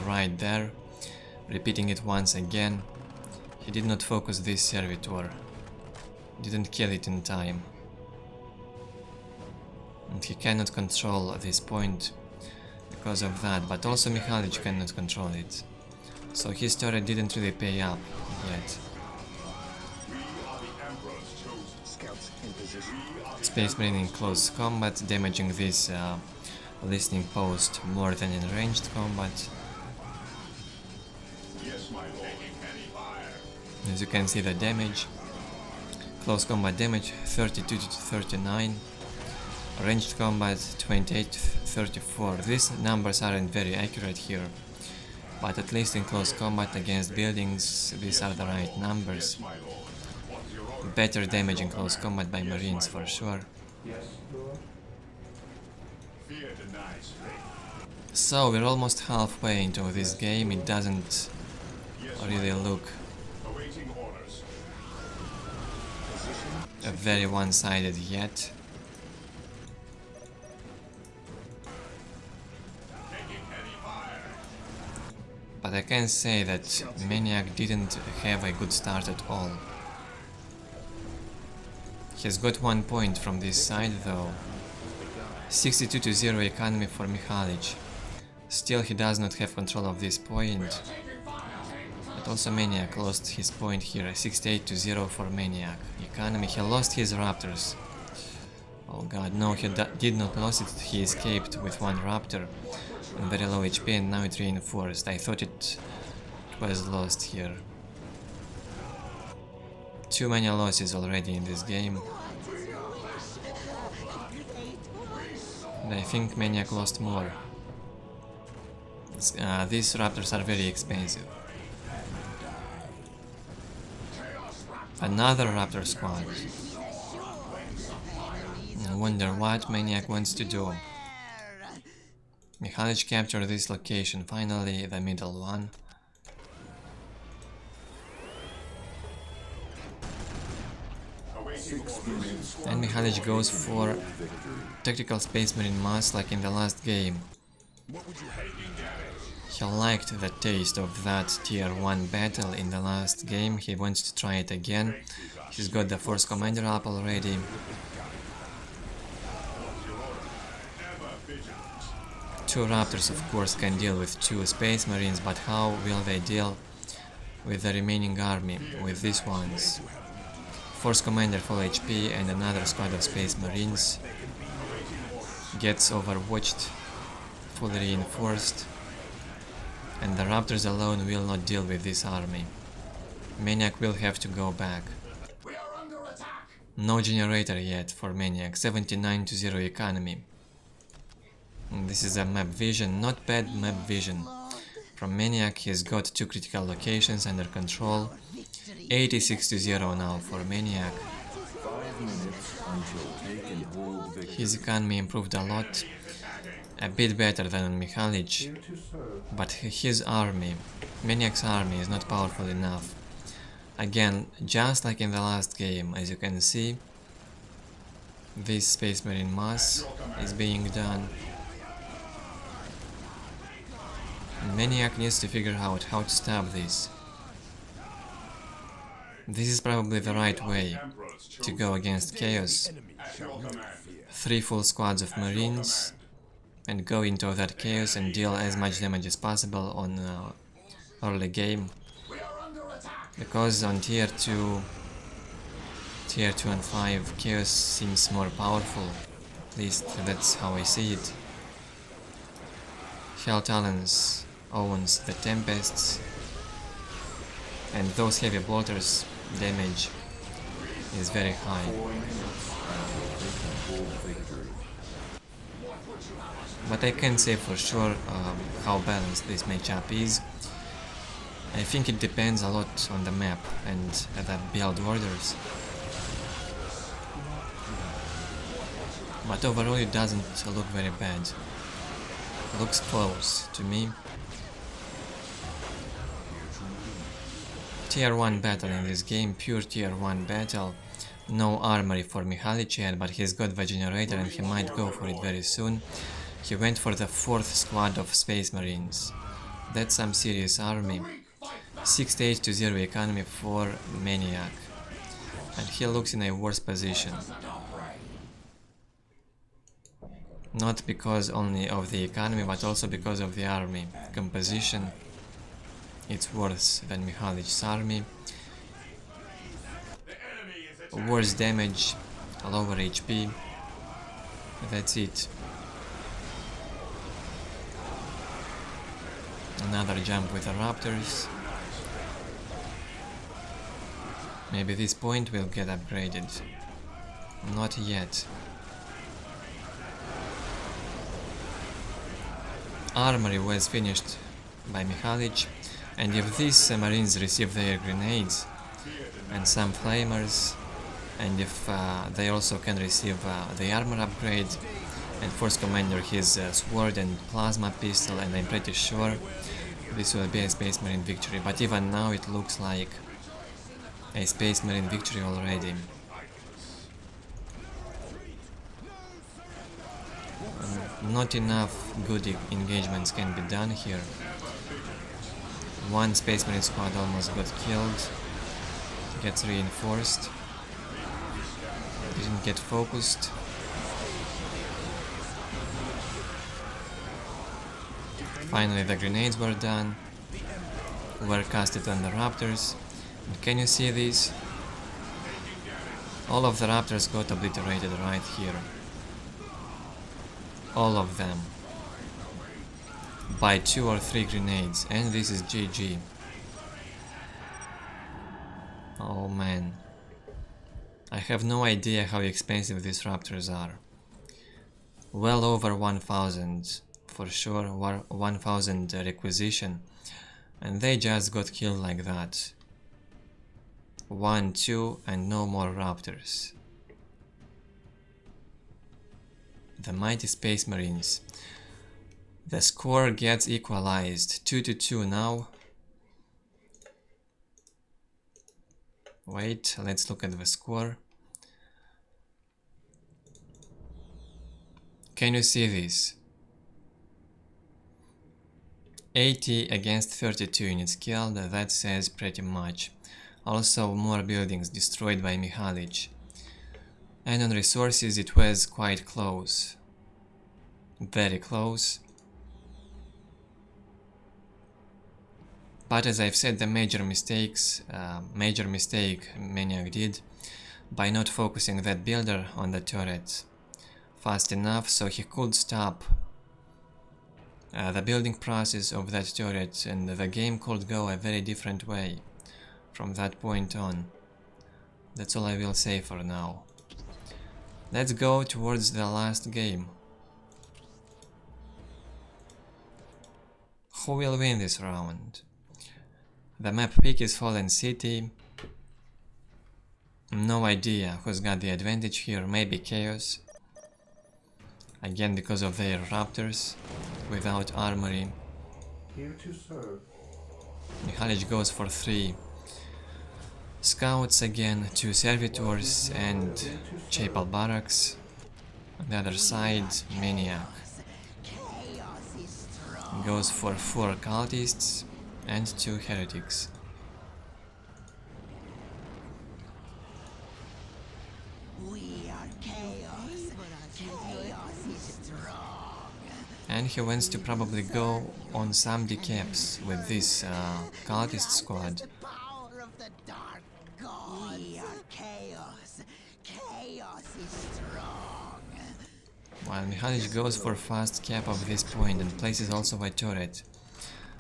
right there, repeating it once again. He did not focus this servitor, didn't kill it in time. And he cannot control this point because of that, but also Mihalich cannot control it. So his turret didn't really pay up yet. We are the Emperor's chosen. Scouts in position. Space Marine in close combat, damaging this listening post more than in ranged combat. Yes, my lord. Taking heavy fire. As you can see the damage. Close combat damage 32 to 39. Ranged combat 28 to 34. These numbers aren't very accurate here, but at least in close combat against buildings these are the right numbers. My lord. What's your order? Better damage in close combat by Marines for sure. Yes, Lord. Fear denies faith. So we're almost halfway into this game, it doesn't Yes, really look awaiting orders. very one-sided yet. Taking heavy fire. But I can say that Maniac didn't have a good start at all. He's got 1 point from this side though. 62 to 0 economy for Mihalich. Still he does not have control of this point. But also Maniac lost his point here, 68 to 0 for Maniac. Economy, he lost his raptors. Oh god, no, he did not lose it, he escaped with 1 raptor and very low HP and now it reinforced. I thought it was lost here. Too many losses already in this game. And I think Maniac lost more. These raptors are very expensive. Another raptor squad. I wonder what Maniac wants to do. Mihalich captured this location, finally the middle one. And Mihalich goes for tactical Space Marine mass like in the last game. He liked the taste of that tier 1 battle in the last game, he wants to try it again. He's got the force commander up already. Two raptors of course can deal with 2 Space Marines, but how will they deal with the remaining army, with these ones? Force commander full HP and another squad of Space Marines gets overwatched, fully reinforced, and the raptors alone will not deal with this army. Maniac will have to go back. No generator yet for Maniac, 79 to 0 economy. And this is a map vision, not bad map vision. From Maniac he's got 2 critical locations under control. 86 to 0 now for Maniac. minutes until take and hold victory. His economy improved a lot, a bit better than on Mihalich, Here to serve. but his army, Maniac's army, is not powerful enough. Again, just like in the last game, as you can see, this Space Marine mass is being done. Maniac needs to figure out how to stop this. This is probably the right way to go against Chaos. 3 full squads of Marines and go into that Chaos and deal as much damage as possible on early game. Because on tier 2 and 5 Chaos seems more powerful, at least that's how I see it. Hell Talons owns the Tempests, and those heavy bolters damage is very high. 4 minutes until take and hold victory. But I can't say for sure how balanced this matchup is. I think it depends a lot on the map and the build orders. But overall it doesn't look very bad. Looks close to me. Tier 1 battle in this game, pure tier 1 battle. No armory for Mihalich yet, but he's got the generator and he might go for it very soon. He went for the 4th squad of Space Marines. That's some serious army. 68-0 economy for Maniac. And he looks in a worse position. Not because only of the economy, but also because of the army composition. It's worse than Mihalich's army. Worse damage, lower HP. That's it. Another jump with the Raptors. Maybe this point will get upgraded. Not yet. Armory was finished by Mihalich, and if these Marines receive their grenades and some flamers, and if they also can receive the armor upgrade and Force Commander his sword and plasma pistol, and I'm pretty sure this will be a Space Marine victory, but even now it looks like a Space Marine victory already. Not enough good engagements can be done here. One Space Marine squad almost got killed, gets reinforced, didn't get focused. Finally the grenades were done, were casted on the Raptors. And can you see this? All of the Raptors got obliterated right here. All of them. By 2 or 3 grenades, and this is GG. Oh man. I have no idea how expensive these Raptors are. Well over 1000 for sure, 1000 requisition, and they just got killed like that. 1, 2 and no more Raptors. The mighty Space Marines. The score gets equalized, 2-2 now. Wait, let's look at the score. Can you see this? 80 against 32 units killed, that says pretty much. Also more buildings destroyed by Mihalich. And on resources it was quite close. Very close. But as I've said, the major mistake Maniac did by not focusing that builder on the turret fast enough so he could stop the building process of that turret, and the game could go a very different way from that point on. That's all I will say for now. Let's go towards the last game. Who will win this round? The map pick is Fallen City. No idea who's got the advantage here, maybe Chaos. Again because of their raptors, without armory. Here to serve. Mihalich goes for 3 scouts again, 2 servitors and chapel barracks. On the other side, Maniac goes for 4 cultists and 2 heretics. We are chaos. Chaos is strong. And he wants to probably go on some decaps with this cultist squad. The power of the dark gods. We are chaos. Chaos is strong. While Mihalich goes for fast cap of this point and places also a turret.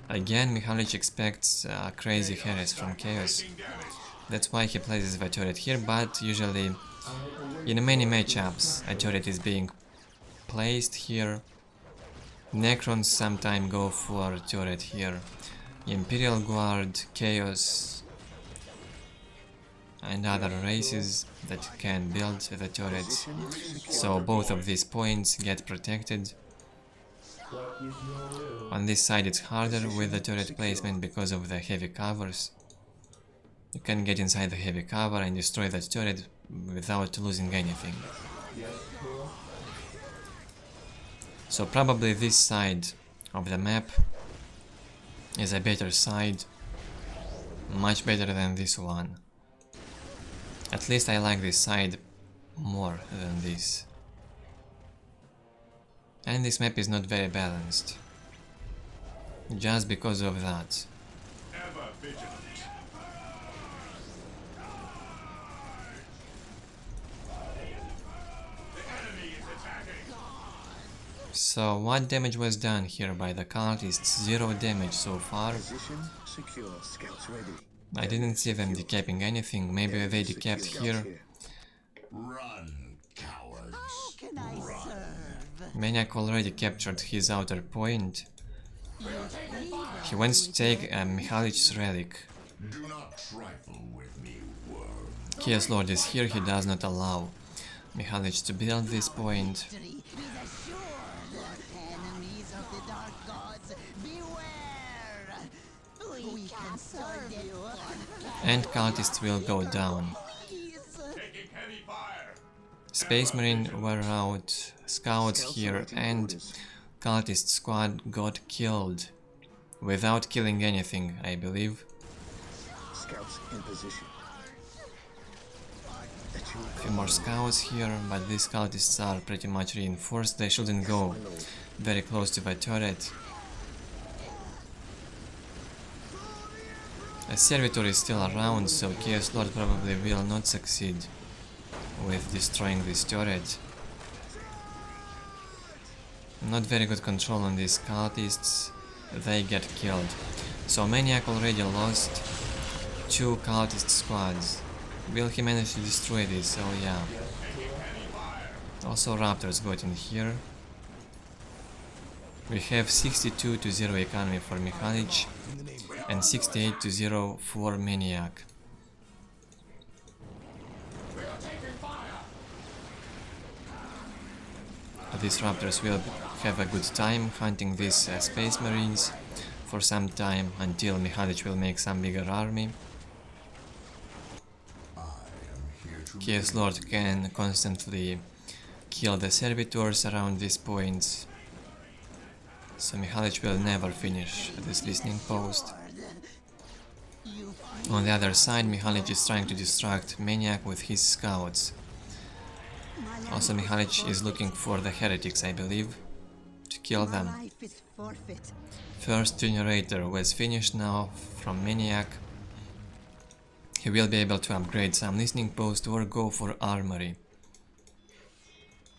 Again, Mihalich expects crazy heres from Chaos. That's why he places the turret here, but usually in many matchups a turret is being placed here. Necrons sometimes go for turret here. Imperial Guard, Chaos and other races that can build the turrets. So both of these points get protected. What is your will? On this side it's harder with the turret placement because of the heavy covers. You can get inside the heavy cover and destroy that turret without losing anything. Yes, Lord. So probably this side of the map is a better side, much better than this one. At least I like this side more than this. And this map is not very balanced, just because of that. Ever vigilant. The enemy is attacking. So what damage was done here by the cultists? 0 damage so far. Position secure. Scouts ready. I didn't see them decapping anything, maybe they decapped Scouts here. Run, cowards. How can I serve? Maniac already captured his outer point. He wants to take a Mihalich's relic. Do not trifle with me, worm. Chaos Lord is here, he does not allow Mihalich to build this point. Victory is assured. Enemies of the dark gods, beware! We can serve you. And cultists will go down. Taking heavy fire. Space Marine were out, scouts here, and cultist squad got killed. Without killing anything, I believe. Scouts in position. A few more scouts here, but these cultists are pretty much reinforced, they shouldn't go very close to the turret. A servitor is still around, so Chaos Lord probably will not succeed with destroying this turret. Not very good control on these cultists, they get killed. So Maniac already lost 2 cultist squads. Will he manage to destroy this? Oh yeah. Also Raptors got in here. We have 62-0 economy for Mihalich and 68-0 for Maniac. These Raptors will have a good time hunting these Space Marines for some time until Mihalich will make some bigger army. Chaos Lord can constantly kill the servitors around these points, so Mihalich will never finish this listening post. On the other side, Mihalich is trying to distract Maniac with his scouts. Also, Mihalich is looking for the heretics, I believe, to kill them. Life is forfeit. First generator was finished now from Maniac. He will be able to upgrade some listening post or go for armory.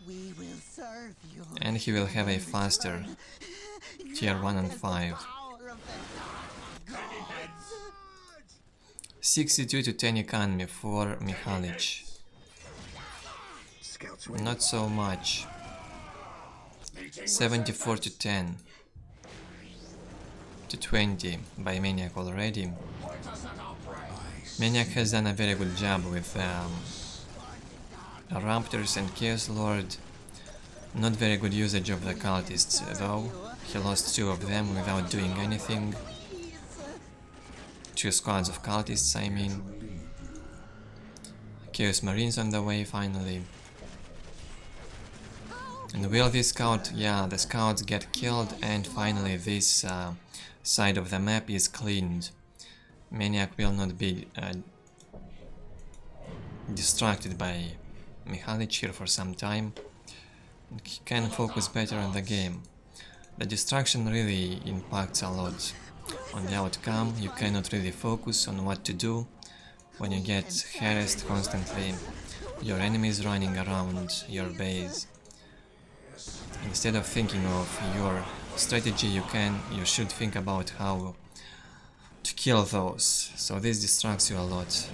We will serve you. And he will have a faster tier 1 and 5. Power of the dark gods. 62-10 economy for Mihalich. Scouts ready. Not so much. 74-10 to 20 by Maniac already. Maniac has done a very good job with Raptors and Chaos Lord. Not very good usage of the cultists though. He lost 2 of them without doing anything. 2 squads of cultists, I mean. Chaos Marines on the way finally. And will this scout? Yeah, the scouts get killed and finally this side of the map is cleaned. Maniac will not be distracted by Mihalich here for some time. He can focus better on the game. The distraction really impacts a lot on the outcome. You cannot really focus on what to do when you get harassed constantly. Your enemies running around your base. Instead of thinking of your strategy, you should think about how to kill those. So this distracts you a lot.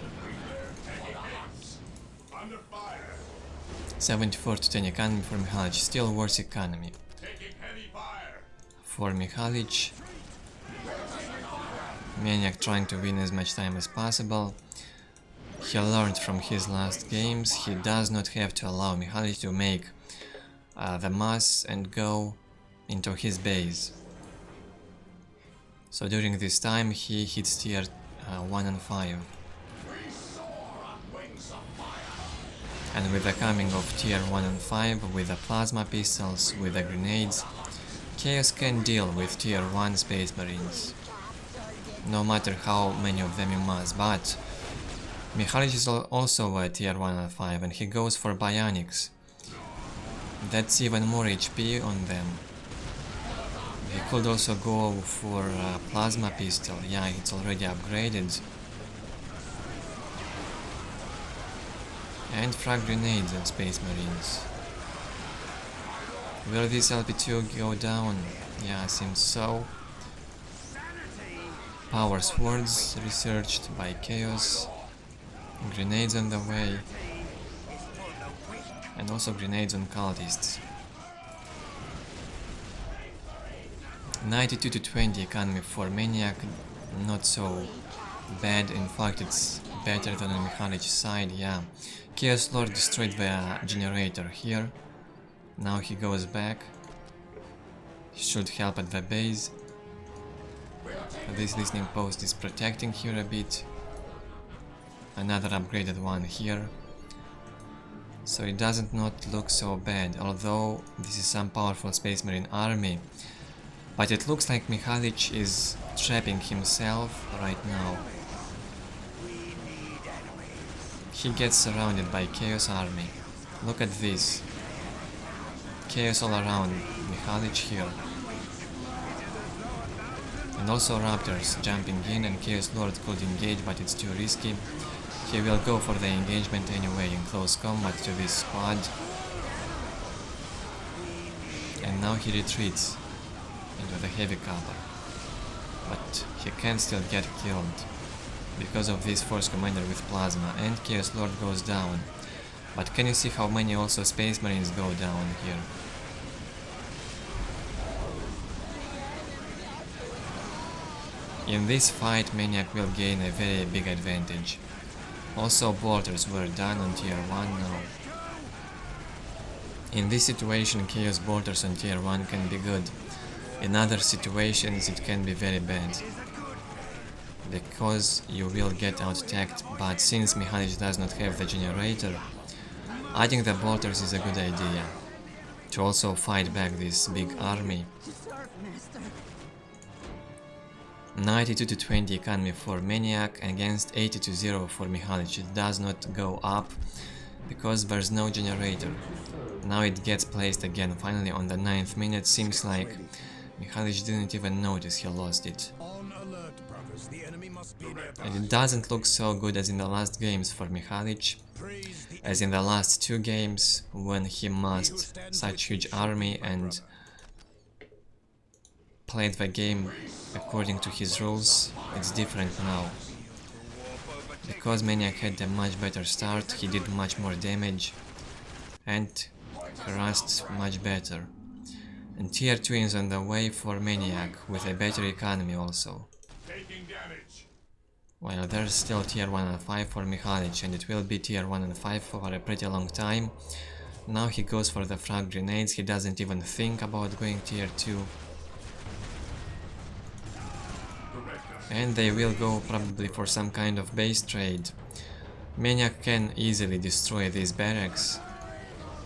74 to 10 economy for Mihalich, still worse economy. For Mihalich, Maniac trying to win as much time as possible. He learned from his last games, he does not have to allow Mihalich to make the mass and go into his base. So during this time he hits tier 1 and 5. And with the coming of tier 1 and 5, with the plasma pistols, with the grenades, Chaos can deal with tier 1 Space Marines. No matter how many of them you mass, but Mihalich is also a tier 1 and 5 and he goes for bionics. That's even more HP on them. He could also go for a plasma pistol, yeah, it's already upgraded. And frag grenades on Space Marines. Will this LP2 go down? Yeah, seems so. Power swords researched by Chaos. Grenades on the way. And also grenades on cultists. 92 to 20 economy for Maniac, not so bad, in fact it's better than on Mihalich's side, yeah. Chaos Lord destroyed the generator here, now he goes back, he should help at the base. This listening post is protecting here a bit, another upgraded one here. So it doesn't not look so bad, although this is some powerful Space Marine army. But it looks like Mihalich is trapping himself right now. He gets surrounded by Chaos army. Look at this. Chaos all around Mihalich here. And also Raptors jumping in, and Chaos Lord could engage, but it's too risky. He will go for the engagement anyway in close combat to this squad. And now he retreats into the heavy cover. But he can still get killed because of this force commander with plasma, and Chaos Lord goes down. But can you see how many also Space Marines go down here? In this fight Maniac will gain a very big advantage. Also bolters were done on tier 1 now. In this situation Chaos bolters on tier 1 can be good. In other situations it can be very bad, because you will get out-tagged, but since Mihalich does not have the generator, adding the bolters is a good idea, to also fight back this big army. 92 to 20 economy for Maniac against 80 to 0 for Mihalich. It does not go up because there's no generator. Now it gets placed again finally on the 9th minute. Seems like Mihalich didn't even notice he lost it. And it doesn't look so good as in the last games for Mihalich, as in the last 2 games when he massed such huge army and played the game according to his rules. It's different now. Because Maniac had a much better start, he did much more damage and harassed much better. And tier 2 is on the way for Maniac with a better economy also. Well, there's still tier 1 and 5 for Mihalich, and it will be tier 1 and 5 for a pretty long time. Now he goes for the frag grenades, he doesn't even think about going tier 2. And they will go probably for some kind of base trade. Maniac can easily destroy these barracks.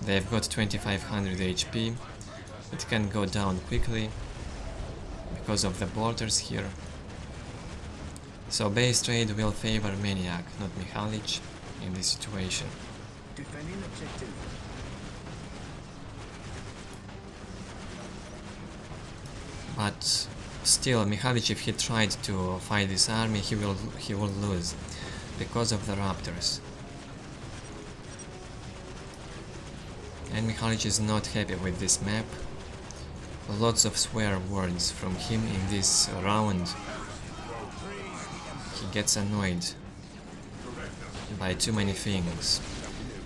They've got 2500 HP. It can go down quickly because of the borders here. So base trade will favor Maniac, not Mihalich, in this situation. Defending objective. But still, Mihalich, if he tried to fight this army, he will lose because of the raptors. And Mihalich is not happy with this map. Lots of swear words from him in this round. He gets annoyed by too many things.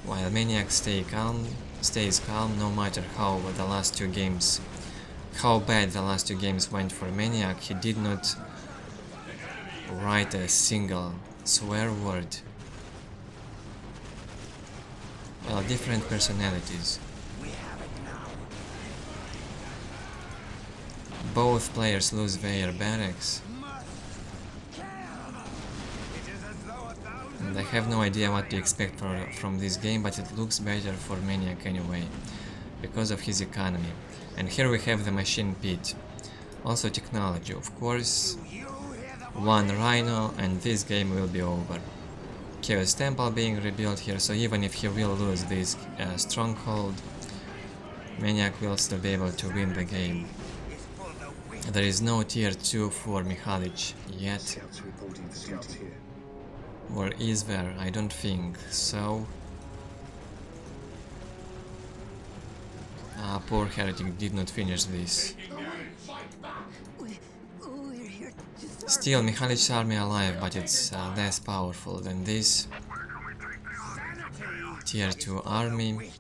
While Maniac stays calm no matter how the last two games, how bad the last two games went for Maniac. He did not write a single swear word. Well, different personalities. Both players lose their barracks. And I have no idea what to expect from this game, but it looks better for Maniac anyway, because of his economy. And here we have the machine pit. Also technology, of course. One Rhino and this game will be over. Chaos Temple being rebuilt here, so even if he will lose this stronghold, Maniac will still be able to win the game. There is no tier 2 for Mihalich yet. Scouts reporting scouts here. Or is there? I don't think so. Poor Heretic did not finish this. We're here to serve. Still, Mihalich's army alive, but it's less powerful than this. Tier 2 army.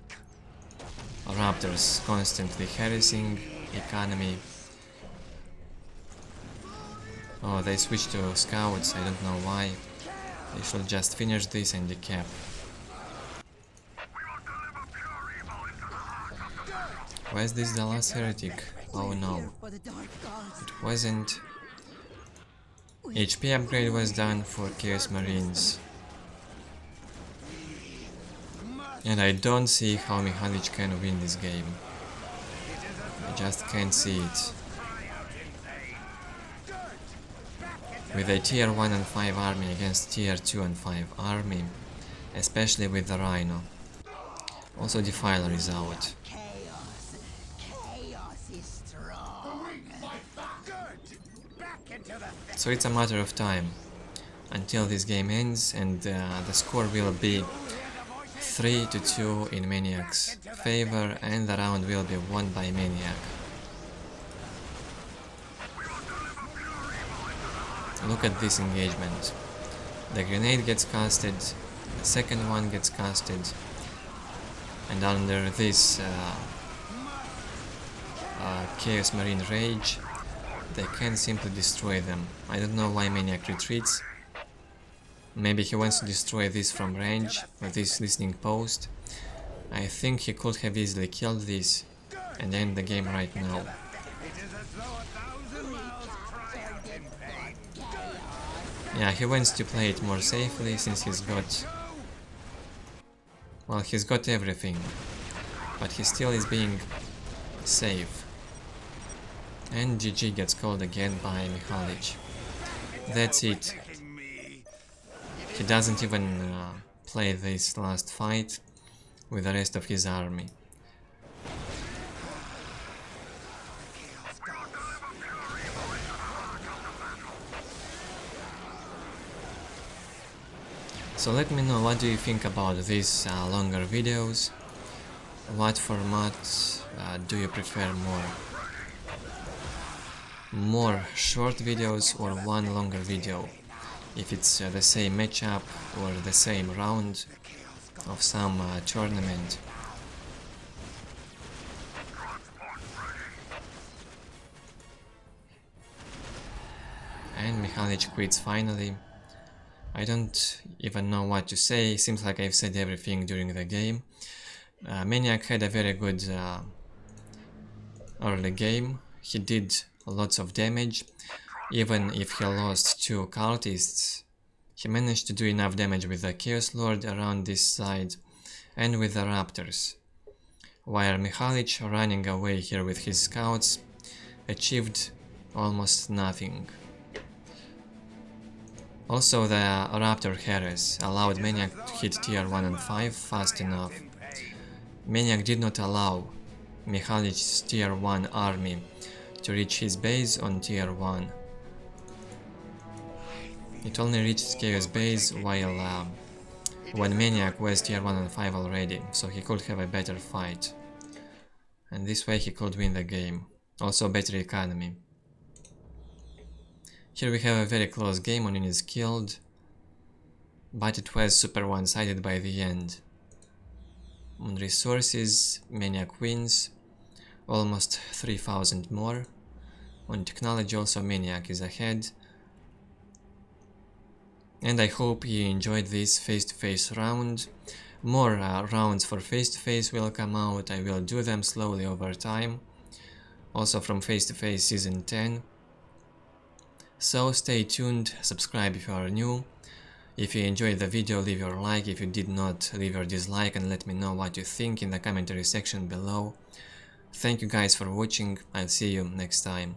Raptors constantly harassing economy. Oh, they switched to scouts, I don't know why. They should just finish this and decap. Why is this the last heretic? Oh no, For the dark gods. it wasn't. HP upgrade was done for Chaos Marines. And I don't see how Mihalich can win this game. I just can't see it. With a tier 1 and 5 army against tier 2 and 5 army, especially with the Rhino. Also Defiler is out. Chaos is strong. So it's a matter of time until this game ends, and the score will be 3-2 in Maniac's favor, and the round will be won by Maniac. Look at this engagement. The grenade gets casted, the second one gets casted, and under this Chaos Marine Rage, they can simply destroy them. I don't know why Maniac retreats. Maybe he wants to destroy this from range, with this listening post. I think he could have easily killed this and end the game right now. Yeah, he wants to play it more safely since he's got... well, he's got everything, but he still is being safe. And GG gets called again by Mihalich. That's it. He doesn't even play this last fight with the rest of his army. So let me know what do you think about these longer videos. What format do you prefer more? More short videos or one longer video? If it's the same matchup or the same round of some tournament. And Mihalich quits finally. I don't even know what to say, seems like I've said everything during the game. Maniac had a very good early game, he did lots of damage, even if he lost 2 cultists, he managed to do enough damage with the Chaos Lord around this side and with the Raptors, while Mihalich, running away here with his scouts, achieved almost nothing. Also, the Raptor Heres allowed Maniac to hit tier 1 and 5 fast enough. Maniac did not allow Mihalich's tier 1 army to reach his base on tier 1. It only reached Chaos base while when Maniac was tier 1 and 5 already, so he could have a better fight. And this way he could win the game. Also better economy. Here we have a very close game on units killed, but it was super one-sided by the end. On resources, Maniac wins, almost 3000 more. On technology also Maniac is ahead. And I hope you enjoyed this face-to-face round. More rounds for face-to-face will come out, I will do them slowly over time. Also from face-to-face season 10. So stay tuned, subscribe if you are new. If you enjoyed the video, leave your like. If you did not, leave your dislike and let me know what you think in the commentary section below. Thank you guys for watching, I'll see you next time.